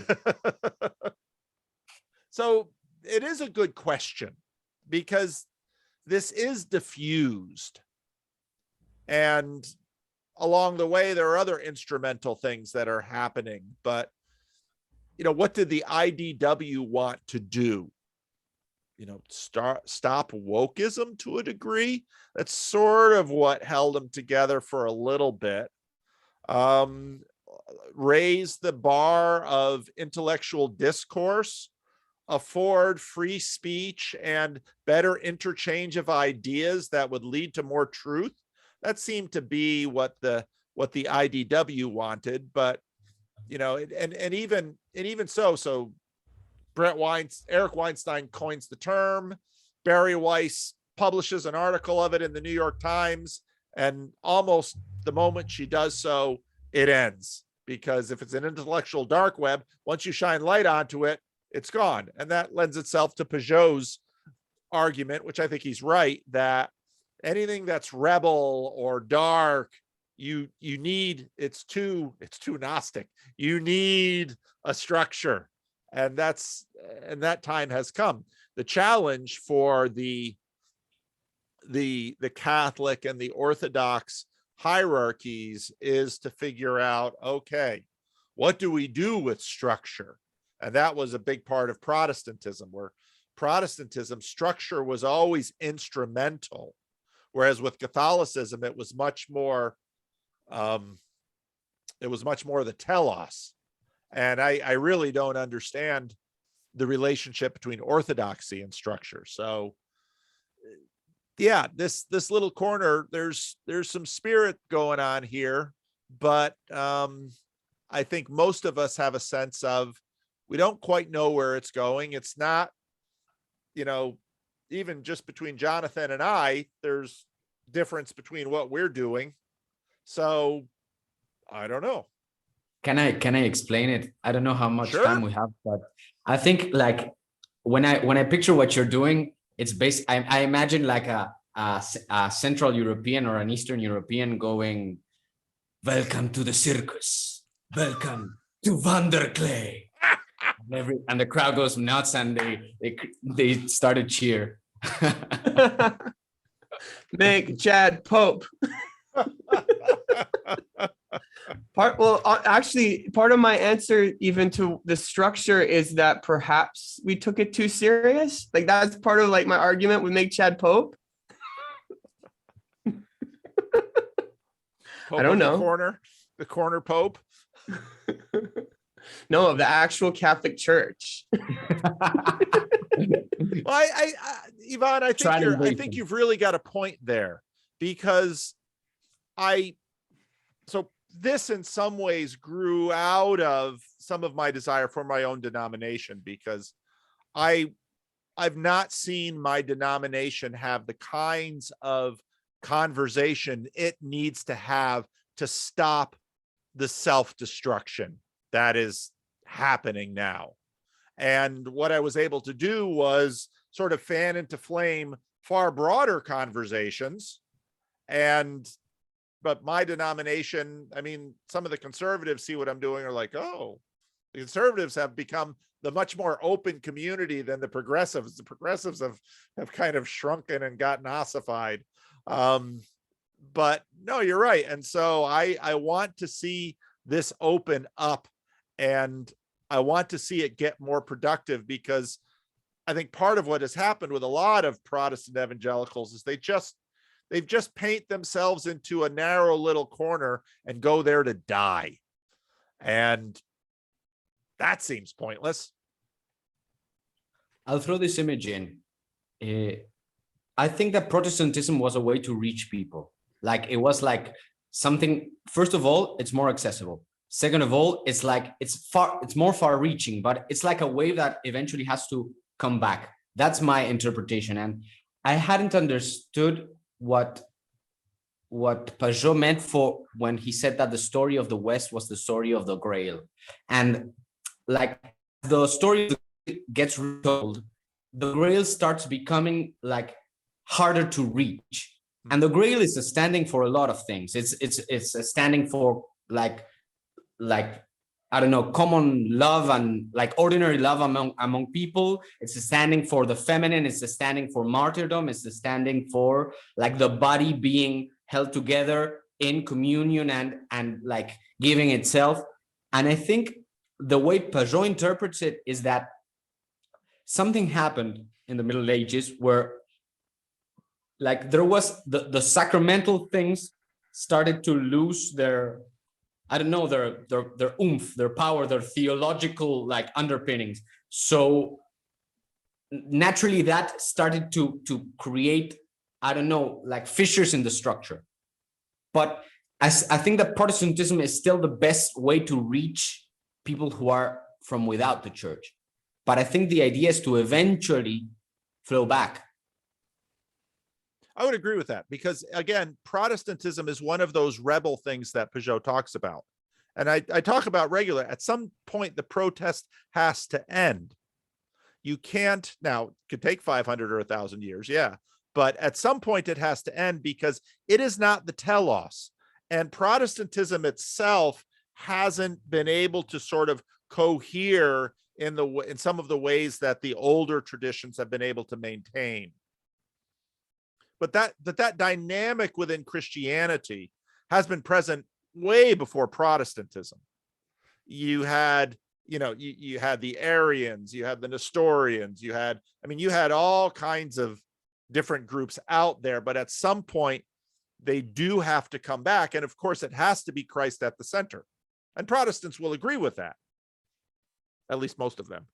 So it is a good question, because this is diffused. And along the way, there are other instrumental things that are happening. But, what did the IDW want to do? Stop wokeism to a degree. That's sort of what held them together for a little bit. Raise the bar of intellectual discourse, afford free speech and better interchange of ideas that would lead to more truth. That seemed to be what the IDW wanted. But and even so Eric Weinstein coins the term. Barry Weiss publishes an article of it in the New York Times, and almost the moment she does so, it ends, because if it's an intellectual dark web, once you shine light onto it, it's gone. And that lends itself to Peugeot's argument, which I think he's right, that anything that's rebel or dark, you need, it's too Gnostic. You need a structure. And that time has come. The challenge for the Catholic and the Orthodox hierarchies is to figure out, okay, what do we do with structure? And that was a big part of Protestantism, where Protestantism structure was always instrumental, Whereas with Catholicism, it was much more the telos. And I really don't understand the relationship between orthodoxy and structure. So yeah, this little corner, there's some spirit going on here, but I think most of us have a sense of, we don't quite know where it's going. It's not, even just between Jonathan and I, there's difference between what we're doing. So I don't know. Can I explain it? I don't know how much Sure. time we have, but I think like when I picture what you're doing, it's based. I imagine like a Central European or an Eastern European going, "Welcome to the circus. Welcome to Vanderklay." And the crowd goes nuts, and they start to cheer. Make Chad Pope. Actually, part of my answer even to the structure is that perhaps we took it too serious. Like that's part of like my argument with make Chad Pope. I don't know. The corner Pope. No, of the actual Catholic Church. Well, Yvonne, I think you've really got a point there, because so this in some ways grew out of some of my desire for my own denomination, because I've not seen my denomination have the kinds of conversation it needs to have to stop the self-destruction that is happening now. And what I was able to do was sort of fan into flame far broader conversations. But my denomination, I mean, some of the conservatives see what I'm doing, are like, oh, the conservatives have become the much more open community than the progressives. The progressives have kind of shrunken and gotten ossified. But no, you're right. And so I want to see this open up, and I want to see it get more productive, because I think part of what has happened with a lot of Protestant evangelicals is they've just paint themselves into a narrow little corner and go there to die. And that seems pointless. I'll throw this image in. I think that Protestantism was a way to reach people. Like it was like something, first of all, it's more accessible. Second of all, it's like, it's more far reaching, but it's like a wave that eventually has to come back. That's my interpretation. And I hadn't understood what Pajot meant for when he said that the story of the West was the story of the Grail. And like the story gets retold, the Grail starts becoming like harder to reach. And the Grail is standing for a lot of things. It's standing for like I don't know, common love and like ordinary love among people. It's standing for the feminine. It's standing for martyrdom. It's standing for like the body being held together in communion and like giving itself. And I think the way Pajot interprets it is that something happened in the Middle Ages where like there was the sacramental things started to lose their, I don't know, their oomph, their power, their theological like underpinnings. So naturally that started to create, I don't know, like fissures in the structure. But I think that Protestantism is still the best way to reach people who are from without the church. But I think the idea is to eventually flow back. I would agree with that, because again, Protestantism is one of those rebel things that Pajot talks about. And I talk about regularly. At some point, the protest has to end. You can't, now it could take 500 or 1,000 years. Yeah. But at some point it has to end, because it is not the telos, and Protestantism itself hasn't been able to sort of cohere in some of the ways that the older traditions have been able to maintain. But that dynamic within Christianity has been present way before Protestantism. You had, you had the Arians, you had the Nestorians, you had all kinds of different groups out there, but at some point they do have to come back. And of course, it has to be Christ at the center. And Protestants will agree with that. At least most of them.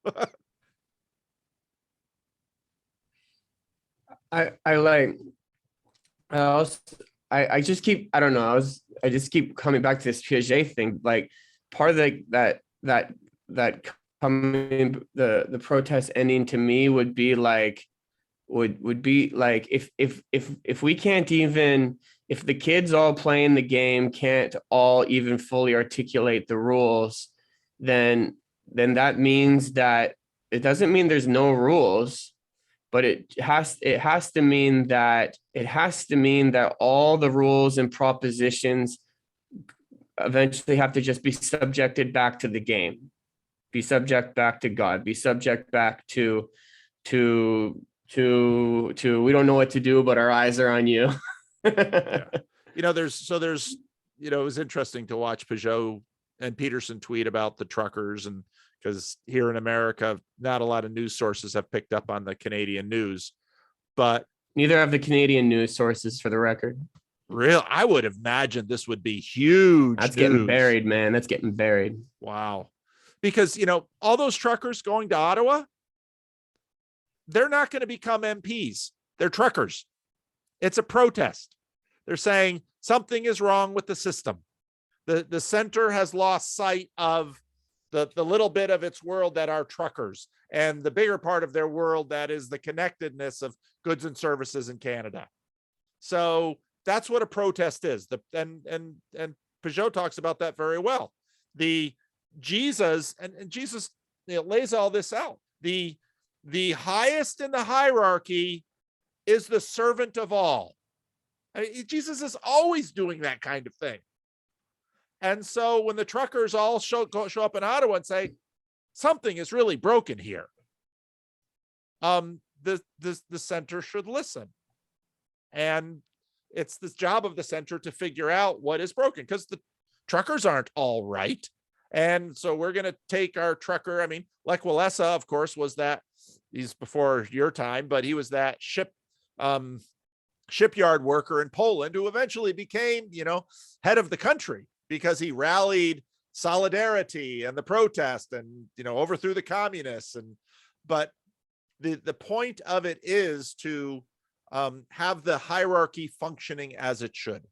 I just keep, I don't know, I just keep coming back to this Piaget thing. Like part of that coming, the protest ending to me would be like, would be like, if we can't even, if the kids all playing the game can't all even fully articulate the rules, then that means that it doesn't mean there's no rules, but it has to mean that all the rules and propositions eventually have to just be subjected back to the game, be subject back to God, be subject back to we don't know what to do, but our eyes are on you. Yeah. There's, it was interesting to watch Peugeot and Peterson tweet about the truckers, and because here in America, not a lot of news sources have picked up on the Canadian news, but neither have the Canadian news sources, for the record. I would imagine this would be huge. That's news. Getting buried, man. That's getting buried. Wow. Because, all those truckers going to Ottawa, they're not going to become MPs. They're truckers. It's a protest. They're saying something is wrong with the system. The center has lost sight of the little bit of its world that are truckers, and the bigger part of their world that is the connectedness of goods and services in Canada. So that's what a protest is. And Peugeot talks about that very well. Jesus lays all this out. The highest in the hierarchy is the servant of all. Jesus is always doing that kind of thing. And so when the truckers all show up in Ottawa and say, something is really broken here, the center should listen. And it's the job of the center to figure out what is broken, because the truckers aren't all right. And so we're going to take our trucker. I mean, Lech Walesa, of course, was that, he's before your time, but he was that shipyard worker in Poland who eventually became, head of the country, because he rallied solidarity and the protest and, overthrew the communists. But the point of it is to have the hierarchy functioning as it should.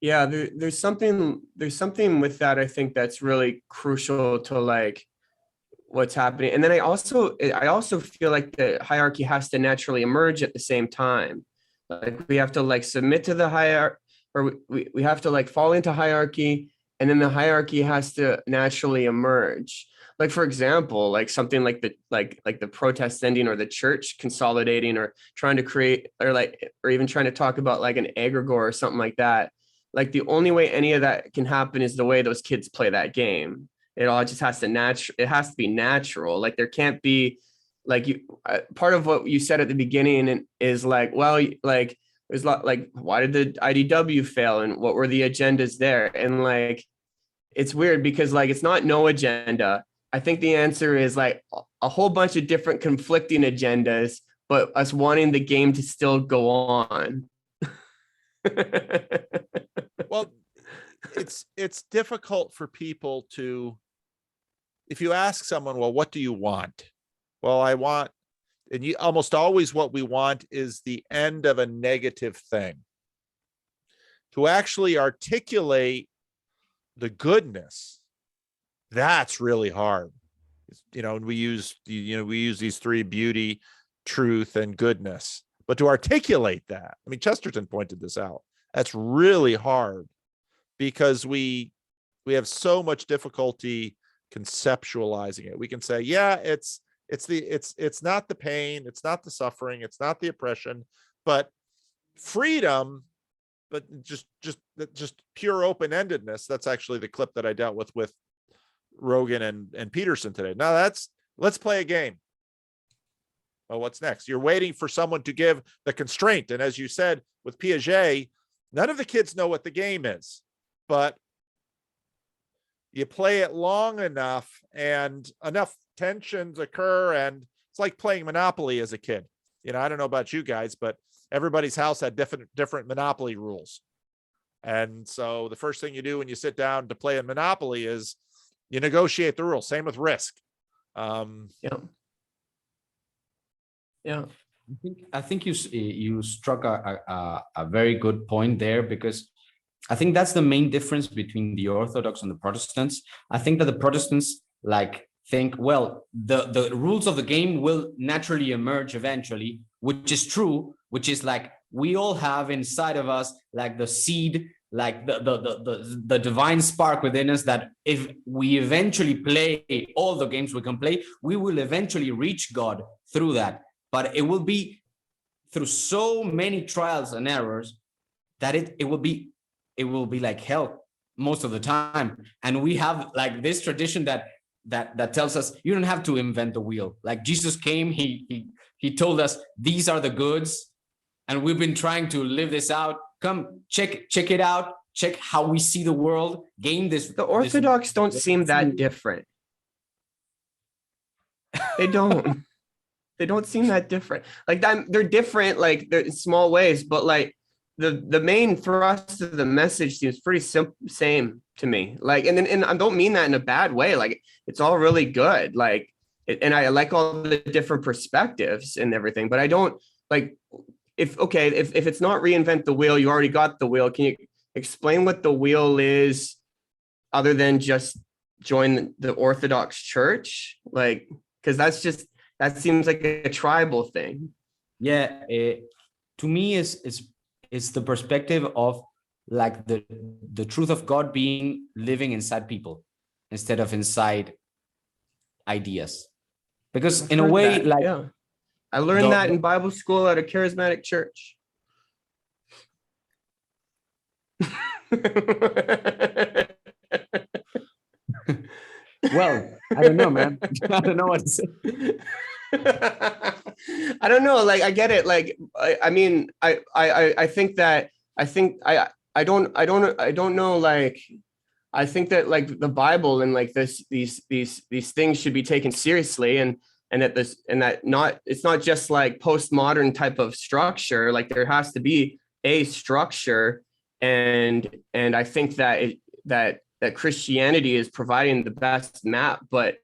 Yeah, there's something with that, I think, that's really crucial to like what's happening. And then I also feel like the hierarchy has to naturally emerge at the same time. Like we have to like submit to the hierarchy, or we have to like fall into hierarchy, and then the hierarchy has to naturally emerge. Like, for example, like something like the protest ending, or the church consolidating, or trying to create, or even trying to talk about like an egregore or something like that. Like the only way any of that can happen is the way those kids play that game. It all just has to be natural. Like there can't be like part of what you said at the beginning is like, well, like there's a lot, like, why did the IDW fail and what were the agendas there? And like, it's weird because like, it's not no agenda. I think the answer is like a whole bunch of different conflicting agendas, but us wanting the game to still go on. Well, it's difficult for people to, if you ask someone, well, what do you want? Well, I want, and almost always what we want is the end of a negative thing. To actually articulate the goodness, that's really hard. And we use these three: beauty, truth, and goodness. But to articulate that, I mean, Chesterton pointed this out. That's really hard because we have so much difficulty conceptualizing it. We can say, yeah, it's not the pain, it's not the suffering, it's not the oppression, but freedom, but just pure open-endedness. That's actually the clip that I dealt with Rogan and Peterson today. Now let's play a game. Well, what's next? You're waiting for someone to give the constraint. And as you said with Piaget, none of the kids know what the game is, but you play it long enough and enough tensions occur, and it's like playing Monopoly as a kid. You know, I don't know about you guys, but everybody's house had different Monopoly rules. And so the first thing you do when you sit down to play a Monopoly is you negotiate the rules. Same with Risk. Yeah. I think you struck a very good point there, because I think that's the main difference between the Orthodox and the Protestants. I think that the Protestants like think, well, the rules of the game will naturally emerge eventually, which is true, which is like we all have inside of us like the seed, like the divine spark within us, that if we eventually play all the games we can play, we will eventually reach God through that. But it will be through so many trials and errors that it will be like hell most of the time. And we have like this tradition that tells us you don't have to invent the wheel. Like Jesus came, he told us these are the goods, and we've been trying to live this out. Come check it out, check how we see the world, gain this. The Orthodox don't seem that different. They don't. They don't seem that different. Like they're different, like they're in small ways, but like the main thrust of the message seems pretty same to me. Like, and I don't mean that in a bad way. Like, it's all really good. Like, and I like all the different perspectives and everything, but I don't like if it's not reinvent the wheel, you already got the wheel. Can you explain what the wheel is other than just join the Orthodox Church? Like, because that seems like a tribal thing. Yeah, to me is the perspective of like the truth of God being living inside people instead of inside ideas. Because in a way, like yeah. I learned that in Bible school at a charismatic church. Well, I don't know, man. I don't know what to say. I don't know. Like, I get it. Like, I mean, I think that I don't know. Like, I think that like the Bible and like these things should be taken seriously, and it's not just like postmodern type of structure. Like, there has to be a structure, and I think that Christianity is providing the best map, but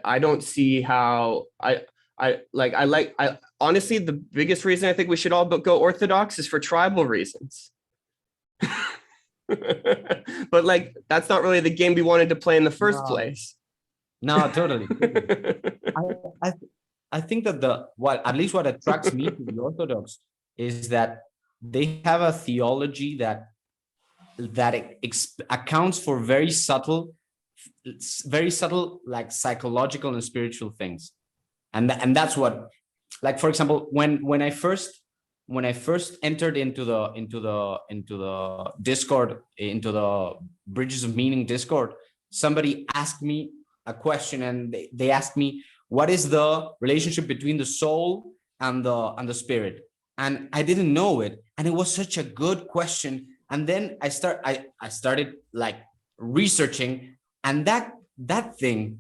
I don't see how I honestly, the biggest reason I think we should all go Orthodox is for tribal reasons. But like, that's not really the game we wanted to play in the first place. No, totally. I think that at least what attracts me to the Orthodox is that they have a theology that accounts for very subtle like psychological and spiritual things, and that's what, like, for example, when I first entered into the Discord, into the Bridges of Meaning Discord, somebody asked me a question, and they asked me, what is the relationship between the soul and the spirit? And I didn't know it, and it was such a good question. And then I started like researching, and that thing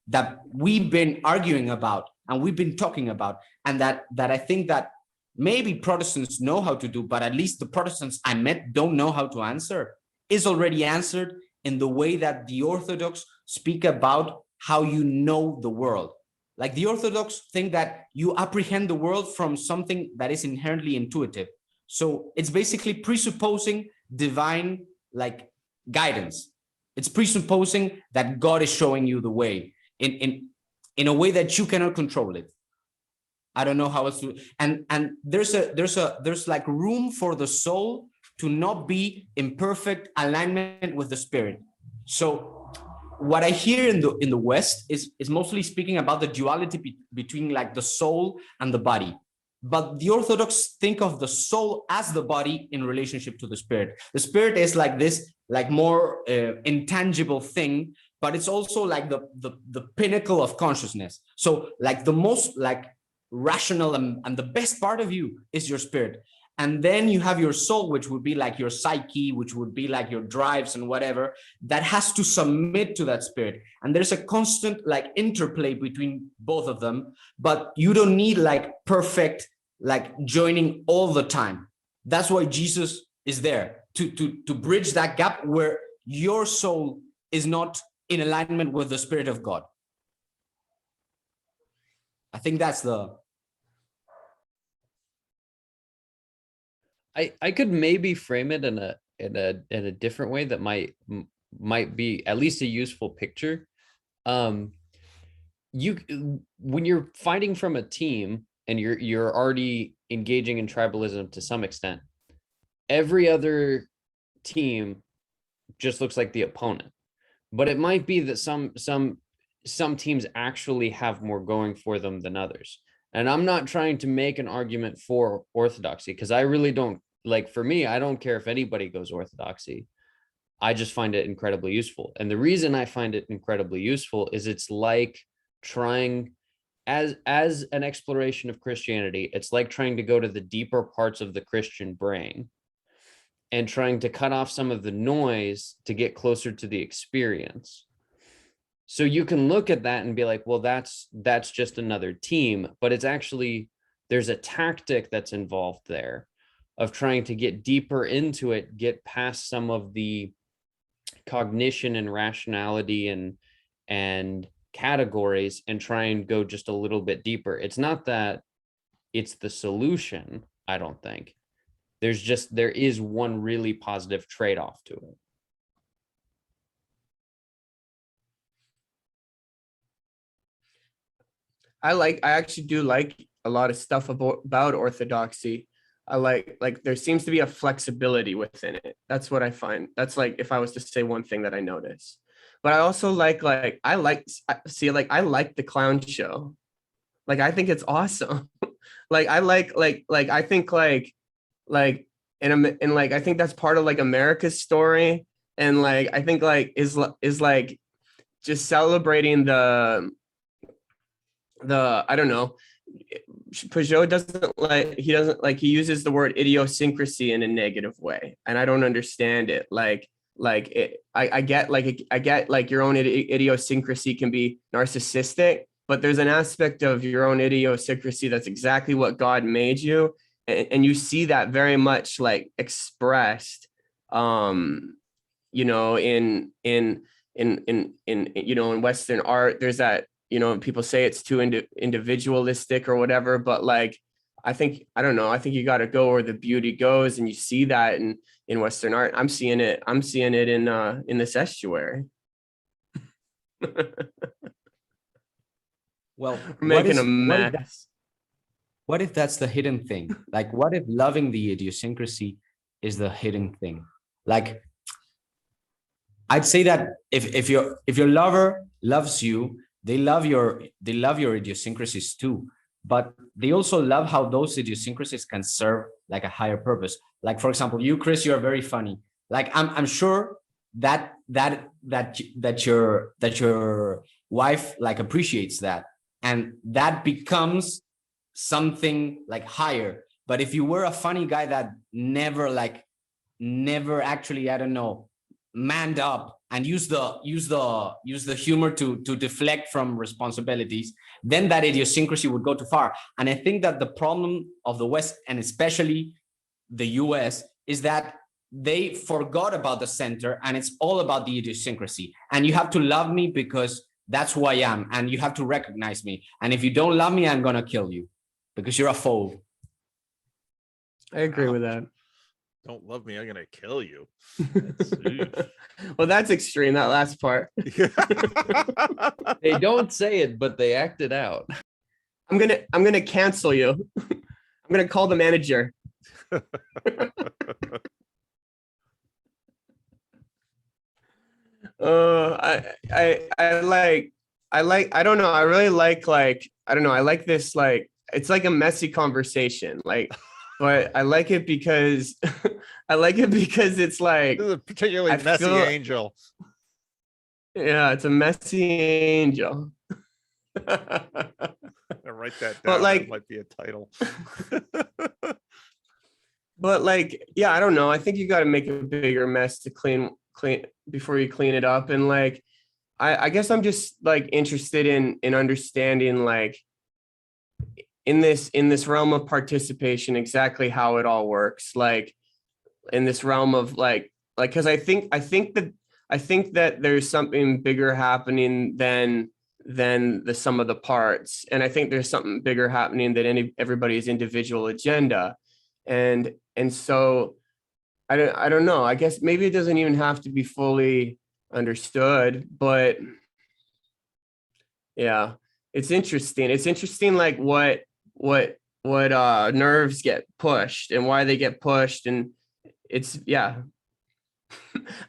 that we've been arguing about and we've been talking about, and that I think that maybe Protestants know how to do, but at least the Protestants I met don't know how to answer, is already answered in the way that the Orthodox speak about how you know the world. Like, the Orthodox think that you apprehend the world from something that is inherently intuitive. So it's basically presupposing divine like guidance. It's presupposing that God is showing you the way in a way that you cannot control it. I don't know how else to. And there's like room for the soul to not be in perfect alignment with the spirit. So what I hear in the West is mostly speaking about the duality between like the soul and the body. But the Orthodox think of the soul as the body in relationship to the spirit. The spirit is like this, like more intangible thing, but it's also like the pinnacle of consciousness. So like the most like rational and the best part of you is your spirit. And then you have your soul, which would be like your psyche, which would be like your drives and whatever, that has to submit to that spirit. And there's a constant like interplay between both of them, but you don't need like perfect, like joining all the time. That's why Jesus is there to bridge that gap where your soul is not in alignment with the Spirit of God. I think that's the... I could maybe frame it in a different way that might be at least a useful picture. When you're fighting from a team and you're already engaging in tribalism to some extent, every other team just looks like the opponent. But it might be that some teams actually have more going for them than others. And I'm not trying to make an argument for orthodoxy, because I really don't, like, for me, I don't care if anybody goes orthodoxy. I just find it incredibly useful. And the reason I find it incredibly useful is it's like trying, as an exploration of Christianity, it's like trying to go to the deeper parts of the Christian brain and trying to cut off some of the noise to get closer to the experience. So you can look at that and be like, well, that's just another team, but it's actually, there's a tactic that's involved there of trying to get deeper into it, get past some of the cognition and rationality and categories, and try and go just a little bit deeper. It's not that it's the solution, I don't think. There is one really positive trade-off to it. I actually do like a lot of stuff about orthodoxy. I like there seems to be a flexibility within it. That's what I find. That's like, if I was to say one thing that I notice. But I also like I like the clown show. Like, I think it's awesome. Like, I I think and like I think that's part of like America's story. And like I think like is like just celebrating the I don't know. Peugeot he uses the word idiosyncrasy in a negative way, and I don't understand it. I get like your own idiosyncrasy can be narcissistic, but there's an aspect of your own idiosyncrasy that's exactly what God made you, and you see that very much like expressed, you know, in you know, in Western art. There's that, you know, people say it's too individualistic or whatever, but like, I think you got to go where the beauty goes, and you see that in Western art. I'm seeing it in this estuary. Well, We're making a mess. What if that's the hidden thing? Like, what if loving the idiosyncrasy is the hidden thing? Like, I'd say that if your lover loves you, they love your idiosyncrasies too, but they also love how those idiosyncrasies can serve like a higher purpose. Like, for example, you, Chris, you're very funny. Like, I'm sure that your wife like appreciates that, and that becomes something like higher. But if you were a funny guy that never actually, I don't know, manned up and use the humor to deflect from responsibilities, then that idiosyncrasy would go too far. And I think that the problem of the West, and especially the US, is that they forgot about the center, and it's all about the idiosyncrasy. And you have to love me because that's who I am, and you have to recognize me. And if you don't love me, I'm gonna kill you because you're a foe. I agree with that. Don't love me, I'm gonna kill you. Well, that's extreme, that last part. They don't say it, but they act it out. I'm gonna cancel you. I'm gonna call the manager. I don't know. I really like I don't know. I like this, like, it's like a messy conversation, like, but I like it because it's like, This is a particularly messy angel. Yeah, it's a messy angel. Write that down. But like, that might be a title. But like, yeah, I don't know. I think you got to make a bigger mess to clean before you clean it up. And like, I guess I'm just like interested in understanding like in this realm of participation exactly how it all works. Like in this realm of like because I think that there's something bigger happening than the sum of the parts, and I think there's something bigger happening than everybody's individual agenda, and so I don't know. I guess maybe it doesn't even have to be fully understood, but yeah, it's interesting. It's interesting, like what nerves get pushed and why they get pushed, and it's yeah.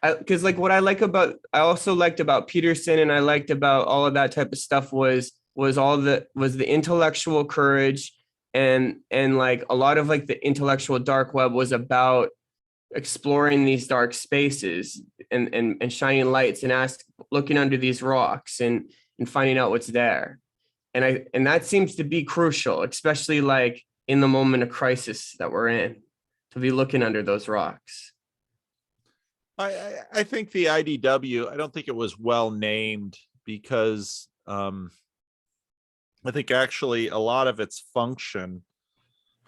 Because like what I also liked about Peterson and I liked about all of that type of stuff was the intellectual courage and like a lot of like the intellectual dark web was about exploring these dark spaces and shining lights and looking under these rocks and finding out what's there. And that seems to be crucial, especially like in the moment of crisis that we're in, to be looking under those rocks. I think the IDW, I don't think it was well named because I think actually a lot of its function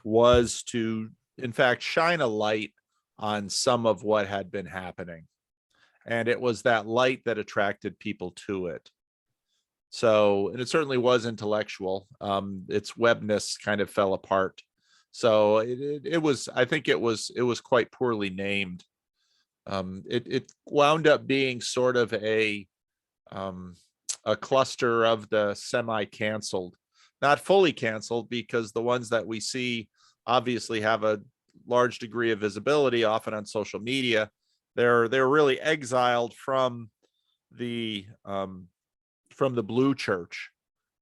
was to, in fact, shine a light on some of what had been happening. And it was that light that attracted people to it. So, and it certainly was intellectual. Its webness kind of fell apart. So it was, I think it was quite poorly named. It wound up being sort of a cluster of the semi-canceled, not fully canceled, because the ones that we see obviously have a large degree of visibility, often on social media. They're really exiled from the Blue Church,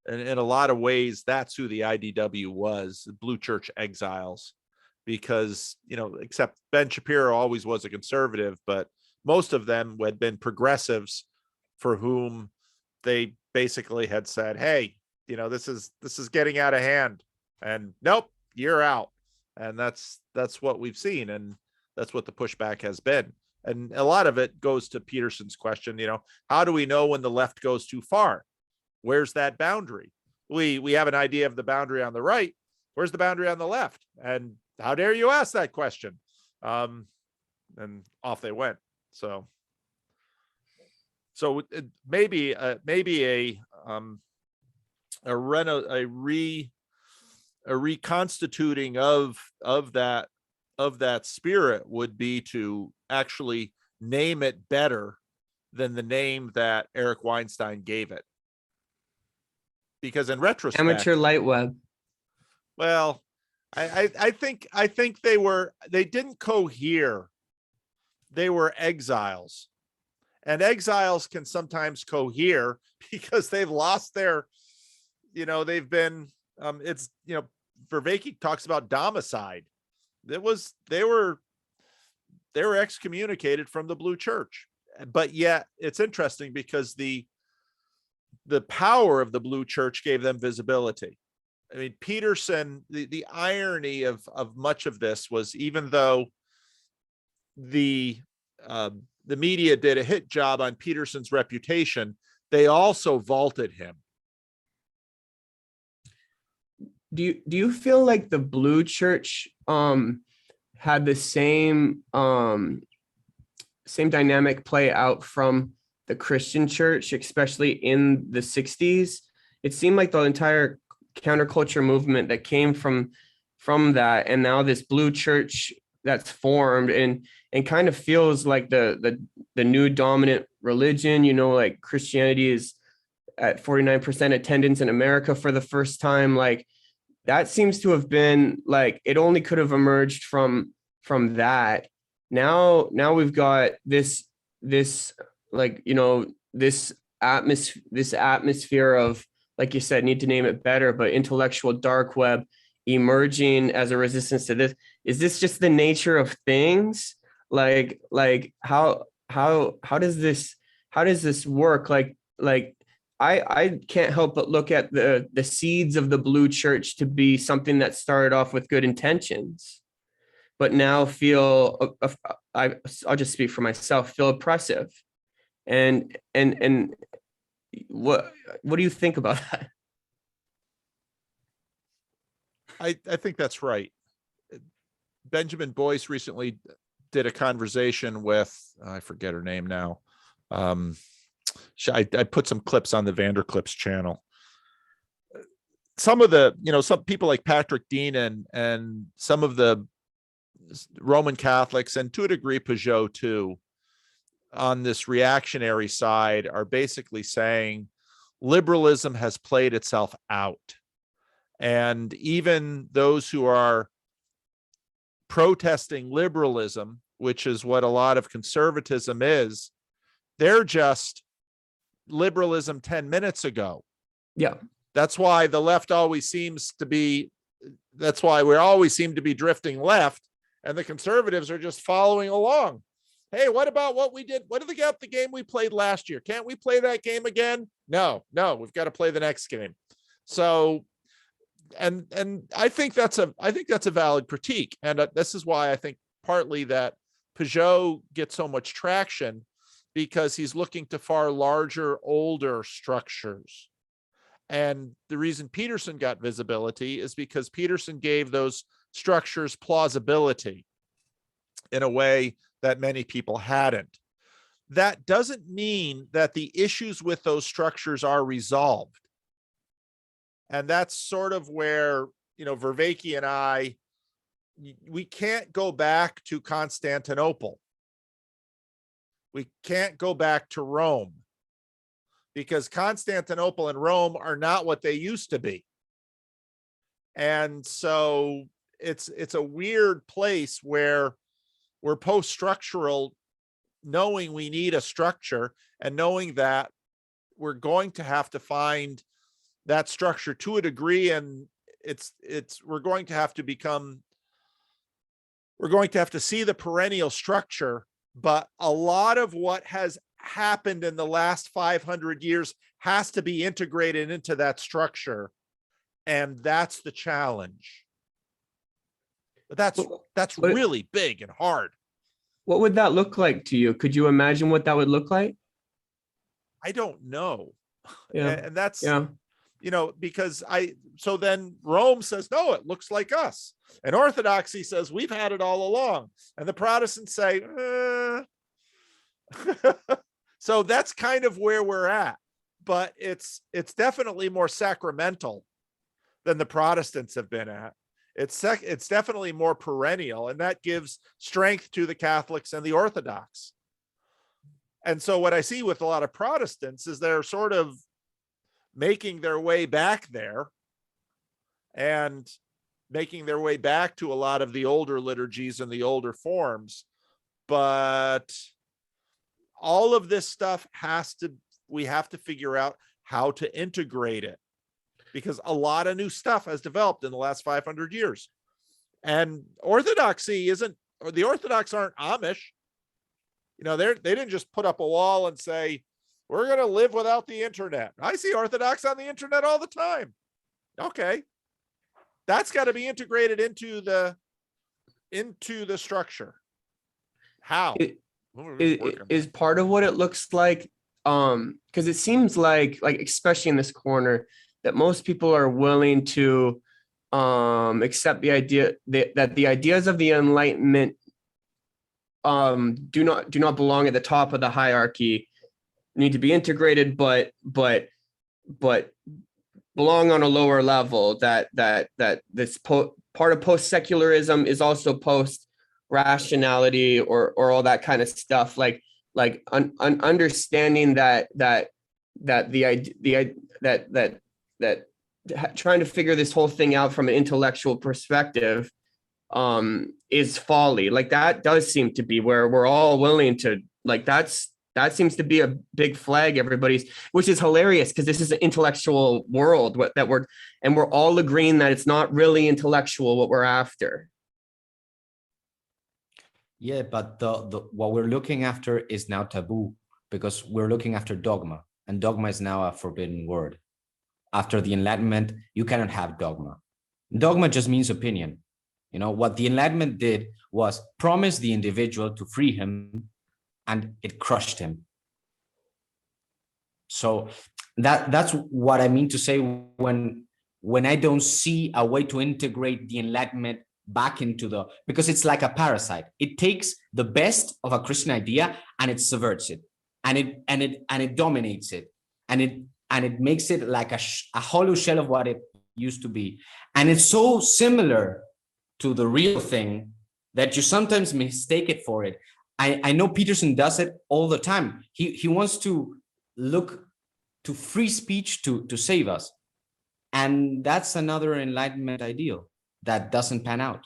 and in a lot of ways, that's who the IDW was, the Blue Church exiles. Because, you know, except Ben Shapiro always was a conservative, but most of them had been progressives for whom they basically had said, hey, you know, this is getting out of hand, and nope, you're out. And that's what we've seen, and that's what the pushback has been. And a lot of it goes to Peterson's question, you know, how do we know when the left goes too far? Where's that boundary? We have an idea of the boundary on the right. Where's the boundary on the left? And how dare you ask that question? And off they went. So maybe a reconstituting of that spirit would be to actually name it better than the name that Eric Weinstein gave it. Because in retrospect, Amateur light web. Well, I think they didn't cohere. They were exiles, and exiles can sometimes cohere because they've lost their, you know, they've been, it's, you know, Vervaeke talks about domicide. They were excommunicated from the Blue Church, but yet it's interesting because the power of the Blue Church gave them visibility. I mean, Peterson, the irony of much of this was, even though the media did a hit job on Peterson's reputation, they also vaulted him. Do you feel like the Blue Church had the same dynamic play out from the Christian church, especially in the 60s? It seemed like the entire counterculture movement that came from that, and now this Blue Church that's formed and kind of feels like the new dominant religion. You know, like Christianity is at 49% attendance in America for the first time. Like that seems to have been like, it only could have emerged from that. Now we've got this like, you know, this atmosphere of, like you said, need to name it better, but intellectual dark web emerging as a resistance to this. Is this just the nature of things? Like how does this work? Like I can't help but look at the seeds of the Blue Church to be something that started off with good intentions. but now feel I'll just speak for myself, feel oppressive. And what do you think about that? I think that's right. Benjamin Boyce recently did a conversation with, I forget her name now. I put some clips on the Vanderclips channel. Some of the, some people like Patrick Dean and some of the Roman Catholics, and to a degree Peugeot too, on this reactionary side, are basically saying liberalism has played itself out. And even those who are protesting liberalism, which is what a lot of conservatism is, they're just liberalism 10 minutes ago. Yeah. That's why the left always seems to be, that's why we always seem to be drifting left, and the conservatives are just following along. Hey, what about what we did? What did the game we played last year? Can't we play that game again? No, we've got to play the next game. So, and I think that's a valid critique. And this is why I think partly that Peugeot gets so much traction, because he's looking to far larger, older structures. And the reason Peterson got visibility is because Peterson gave those structures plausibility in a way that many people hadn't. That doesn't mean that the issues with those structures are resolved. And that's sort of where, Vervaeke and I, we can't go back to Constantinople. We can't go back to Rome, because Constantinople and Rome are not what they used to be. And so it's a weird place where we're post-structural, knowing we need a structure and knowing that we're going to have to find that structure to a degree. And we're going to have to see the perennial structure. But a lot of what has happened in the last 500 years has to be integrated into that structure. And that's the challenge. But that's really big and hard. What would that look like to you? Could you imagine what that would look like? I don't know. Yeah. And that's, because so then Rome says, no, it looks like us. And Orthodoxy says, we've had it all along. And the Protestants say, So that's kind of where we're at. But it's definitely more sacramental than the Protestants have been at. It's definitely more perennial, and that gives strength to the Catholics and the Orthodox. And so what I see with a lot of Protestants is they're sort of making their way back there and making their way back to a lot of the older liturgies and the older forms. But all of this stuff we have to figure out how to integrate it, because a lot of new stuff has developed in the last 500 years. And the Orthodox aren't Amish. They didn't just put up a wall and say, we're going to live without the internet. I see Orthodox on the internet all the time. Okay. That's got to be integrated into the structure. How? Is part of what it looks like, because it seems like especially in this corner, that most people are willing to accept the idea that the ideas of the Enlightenment do not belong at the top of the hierarchy, need to be integrated, but belong on a lower level. That this part of post-secularism is also post-rationality or all that kind of stuff. Understanding that trying to figure this whole thing out from an intellectual perspective is folly. That does seem to be where we're all willing to, that seems to be a big flag everybody's, which is hilarious, because this is an intellectual world and we're all agreeing that it's not really intellectual what we're after. Yeah, but the what we're looking after is now taboo, because we're looking after dogma, and dogma is now a forbidden word. After the Enlightenment, you cannot have dogma. Dogma just means opinion. You know, what the Enlightenment did was promise the individual to free him, and it crushed him. So that's what I mean to say when I don't see a way to integrate the Enlightenment back into the, because it's like a parasite. It takes the best of a Christian idea and it subverts it, and it dominates it, and it makes it like a hollow shell of what it used to be. And it's so similar to the real thing that you sometimes mistake it for it. I know Peterson does it all the time. He wants to look to free speech to save us. And that's another Enlightenment ideal that doesn't pan out.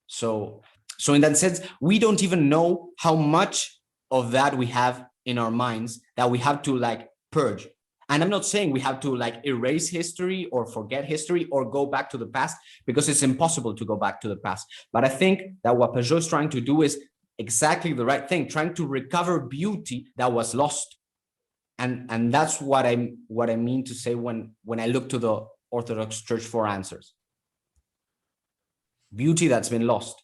So in that sense, we don't even know how much of that we have in our minds that we have to like purge. And I'm not saying we have to like erase history or forget history or go back to the past, because it's impossible to go back to the past. But I think that what Peugeot is trying to do is exactly the right thing, trying to recover beauty that was lost. And that's what I mean to say when I look to the Orthodox Church for answers. Beauty that's been lost.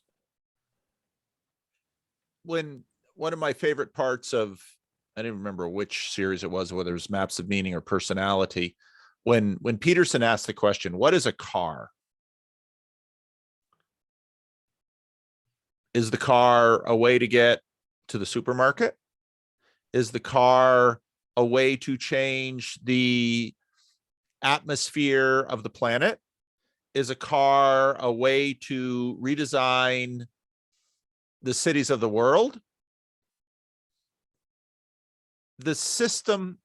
When one of my favorite parts of, I didn't remember which series it was, whether it was Maps of Meaning or Personality, when Peterson asked the question, what is a car? Is the car a way to get to the supermarket? Is the car a way to change the atmosphere of the planet? Is a car a way to redesign the cities of the world? The system,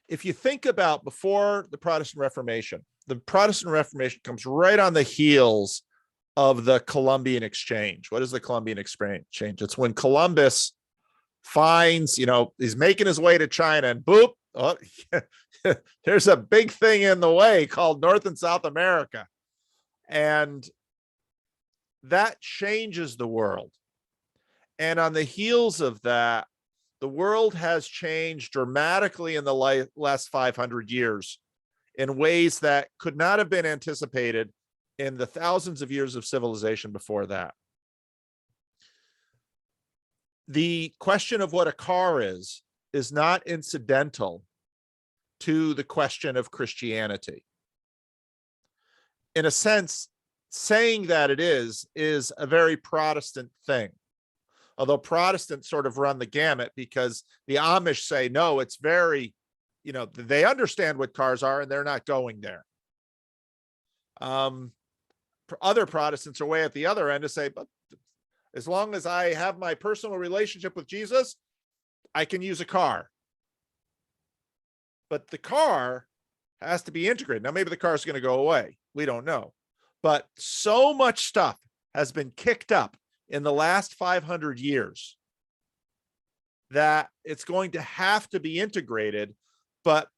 if you think about before the Protestant Reformation comes right on the heels of the Columbian Exchange. What is the Columbian Exchange? It's when Columbus finds, he's making his way to China, and boop, oh, there's a big thing in the way called North and South America. And that changes the world. And on the heels of that, the world has changed dramatically in the last 500 years in ways that could not have been anticipated in the thousands of years of civilization before that. The question of what a car is not incidental to the question of Christianity. In a sense, saying that it is a very Protestant thing. Although Protestants sort of run the gamut, because the Amish say, no, it's very, they understand what cars are and they're not going there. Other Protestants are way at the other end to say, but as long as I have my personal relationship with Jesus, I can use a car. But the car has to be integrated. Now, maybe the car is going to go away. We don't know. But so much stuff has been kicked up in the last 500 years that it's going to have to be integrated. But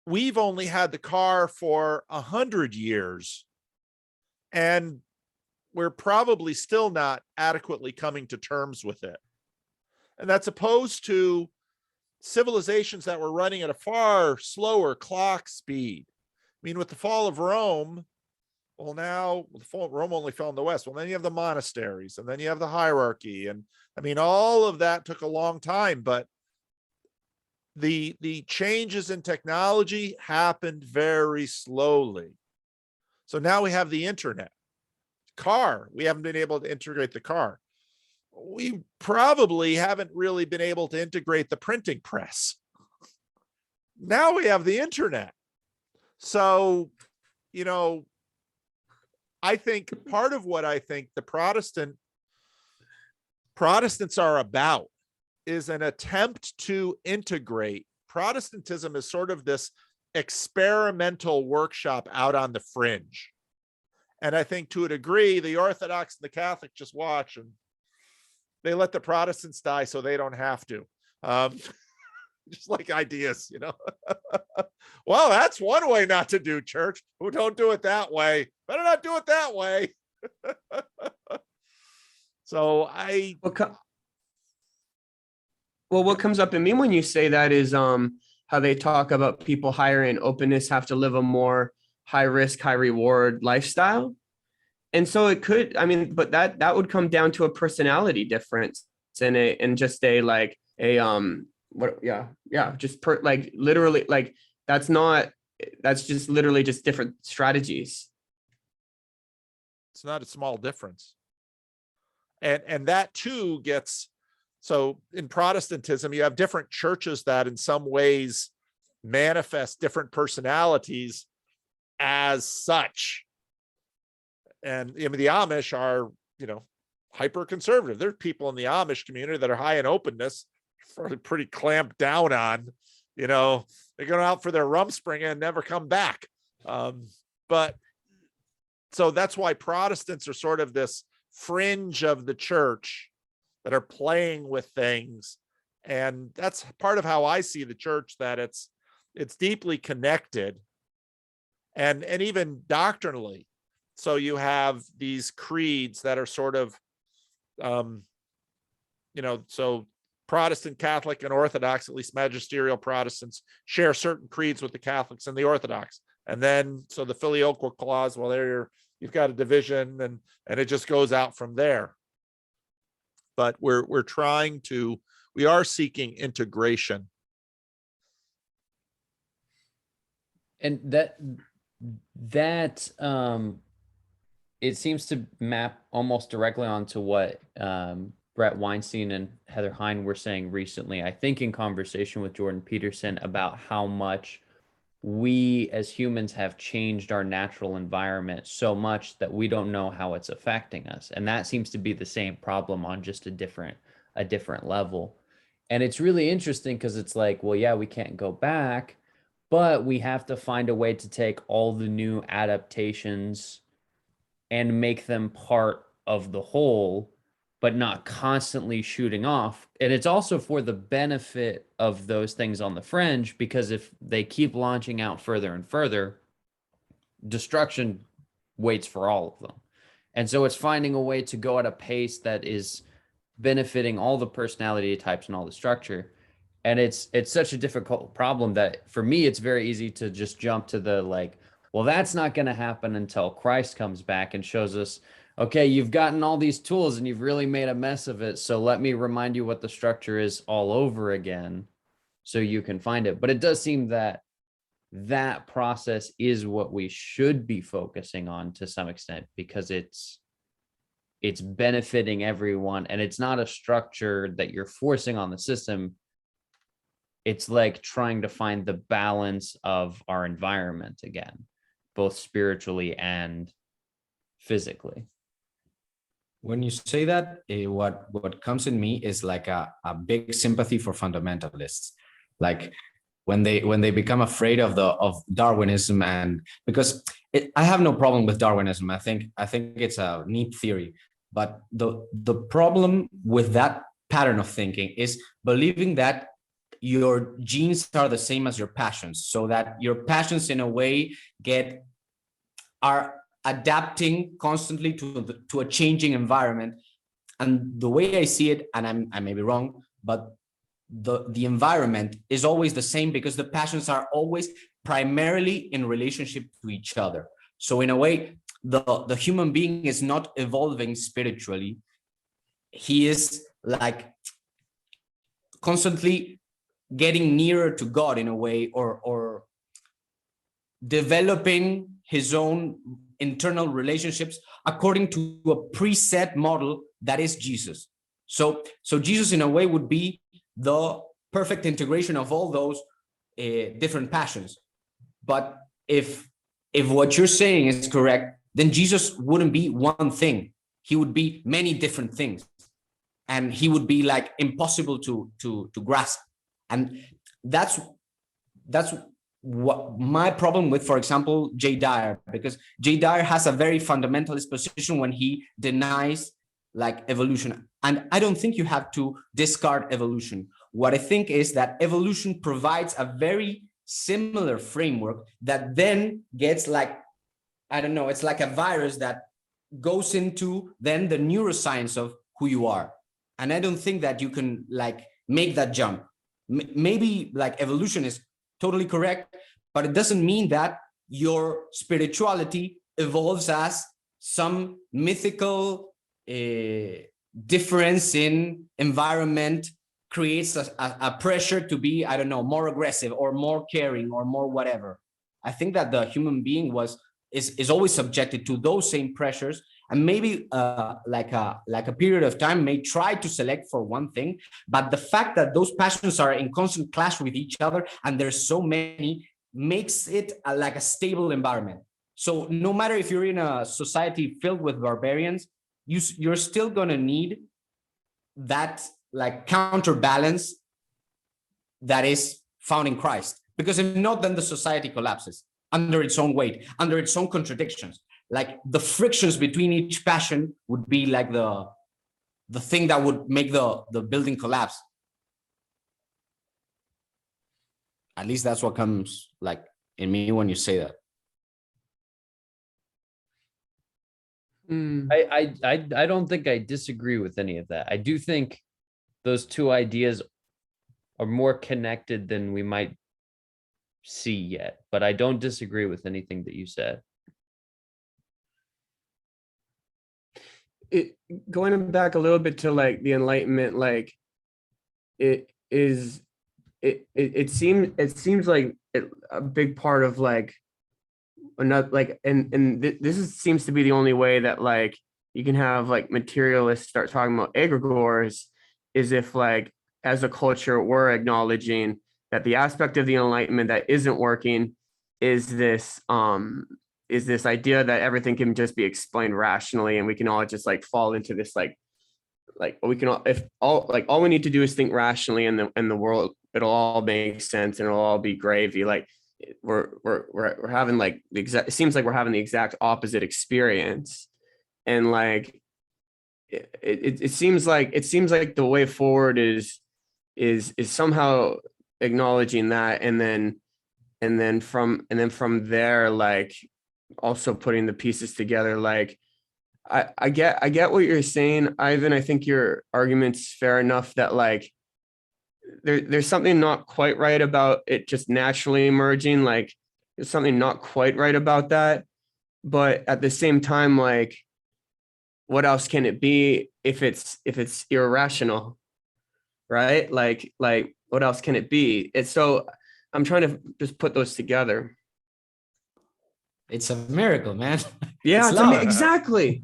we've only had the car for 100 years, and we're probably still not adequately coming to terms with it. And that's opposed to civilizations that were running at a far slower clock speed. I mean, with the fall of Rome, well, now Rome only fell in the West. Well, then you have the monasteries, and then you have the hierarchy. And I mean, all of that took a long time, but the changes in technology happened very slowly. So now we have the internet. Car, we haven't been able to integrate the car. We probably haven't really been able to integrate the printing press. Now we have the internet. So, I think part of what I think the Protestants are about is an attempt to integrate. Protestantism is sort of this experimental workshop out on the fringe. And I think to a degree, the Orthodox and the Catholic just watch, and they let the Protestants die so they don't have to. Just like ideas, Well, that's one way not to do church. Who don't do it that way. Better not do it that way. So what comes up in me when you say that is how they talk about people higher in openness have to live a more high risk, high reward lifestyle. And so it could, I mean, but that would come down to a personality difference and just a like a what just like literally like that's just literally just different strategies. It's not a small difference. And that too gets, so in Protestantism, you have different churches that in some ways manifest different personalities as such. And I mean, the Amish are, you know, hyper conservative. There are people in the Amish community that are high in openness, pretty clamped down on, you know, they go out for their rumspringa and never come back. But so that's why Protestants are sort of this fringe of the church that are playing with things. And that's part of how I see the church, that it's deeply connected and even doctrinally. So you have these creeds that are sort of, you know, so Protestant, Catholic, and Orthodox, at least magisterial Protestants, share certain creeds with the Catholics and the Orthodox. And then, so the filioque clause, well, there you've got a division, and it just goes out from there. But we are seeking integration. And that it seems to map almost directly onto what Brett Weinstein and Heather Hine were saying recently, I think in conversation with Jordan Peterson, about how much we as humans have changed our natural environment so much that we don't know how it's affecting us. And that seems to be the same problem on just a different level. And it's really interesting because it's like, well, yeah, we can't go back, but we have to find a way to take all the new adaptations and make them part of the whole, but not constantly shooting off. And it's also for the benefit of those things on the fringe, because if they keep launching out further and further, destruction waits for all of them. And so it's finding a way to go at a pace that is benefiting all the personality types and all the structure. And it's such a difficult problem that for me, it's very easy to just jump to the like, well, that's not going to happen until Christ comes back and shows us, okay, you've gotten all these tools and you've really made a mess of it. So let me remind you what the structure is all over again so you can find it. But it does seem that that process is what we should be focusing on to some extent, because it's benefiting everyone. And it's not a structure that you're forcing on the system. It's like trying to find the balance of our environment again, both spiritually and physically. When you say that, what comes in me is like a big sympathy for fundamentalists, like when they become afraid of Darwinism, and because I have no problem with Darwinism. I think it's a neat theory, but the problem with that pattern of thinking is believing that your genes are the same as your passions, so that your passions in a way are adapting constantly to a changing environment. And the way I see it, and I may be wrong, but the environment is always the same because the passions are always primarily in relationship to each other. So in a way, the human being is not evolving spiritually. He is like constantly getting nearer to God in a way, or developing his own internal relationships according to a preset model that is Jesus. So Jesus in a way would be the perfect integration of all those different passions. But if what you're saying is correct, then Jesus wouldn't be one thing. He would be many different things, and he would be like impossible to grasp. And that's what my problem with, for example, Jay Dyer, because Jay Dyer has a very fundamentalist position when he denies like evolution. And I don't think you have to discard evolution. What I think is that evolution provides a very similar framework that then gets like, I don't know, it's like a virus that goes into then the neuroscience of who you are. And I don't think that you can like make that jump. Maybe like evolution is totally correct. But it doesn't mean that your spirituality evolves as some mythical difference in environment creates a pressure to be, I don't know, more aggressive or more caring or more whatever. I think that the human being is always subjected to those same pressures, and maybe like a period of time may try to select for one thing, but the fact that those passions are in constant clash with each other and there's so many makes it like a stable environment. So no matter if you're in a society filled with barbarians, you're still gonna need that like counterbalance that is found in Christ, because if not, then the society collapses under its own weight, under its own contradictions. Like the frictions between each passion would be like the thing that would make the building collapse. At least that's what comes like in me when you say that. I don't think I disagree with any of that. I do think those two ideas are more connected than we might see yet, but I don't disagree with anything that you said. Going back a little bit to like the Enlightenment, like it seems like a big part of like another like seems to be the only way that like you can have like materialists start talking about egregores, is if like as a culture we're acknowledging that the aspect of the Enlightenment that isn't working is this idea that everything can just be explained rationally, and we can all just like fall into this like we can all, if all we need to do is think rationally, and the world, it'll all make sense and it'll all be gravy. Like we're having like the exact, it seems like we're having the exact opposite experience, and like it seems like the way forward is somehow acknowledging that, and then from there like also putting the pieces together. Like I get what you're saying, Ivan. I think your argument's fair enough that like there's something not quite right about it just naturally emerging. Like there's something not quite right about that, but at the same time, like what else can it be if it's irrational, right? Like what else can it be? It's so I'm trying to just put those together. It's a miracle, man. Yeah, It's love. exactly.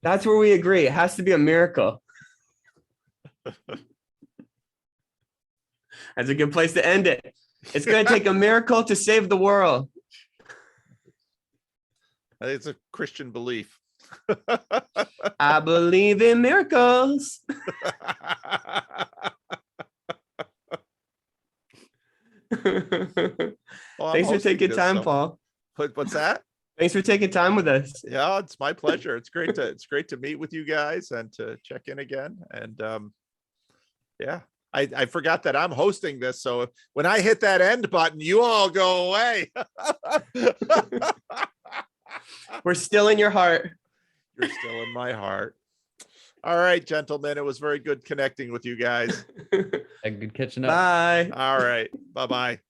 That's where we agree. It has to be a miracle. That's a good place to end it. It's going to take a miracle to save the world. It's a Christian belief. I believe in miracles. Well, Thanks for taking time, Paul. What's that? Thanks for taking time with us. Yeah, it's my pleasure. It's great to meet with you guys and to check in again. And yeah, I forgot that I'm hosting this, so when I hit that end button, you all go away. We're still in your heart. You're still in my heart. All right, gentlemen, it was very good connecting with you guys. Good catching up. Bye. All right, bye-bye.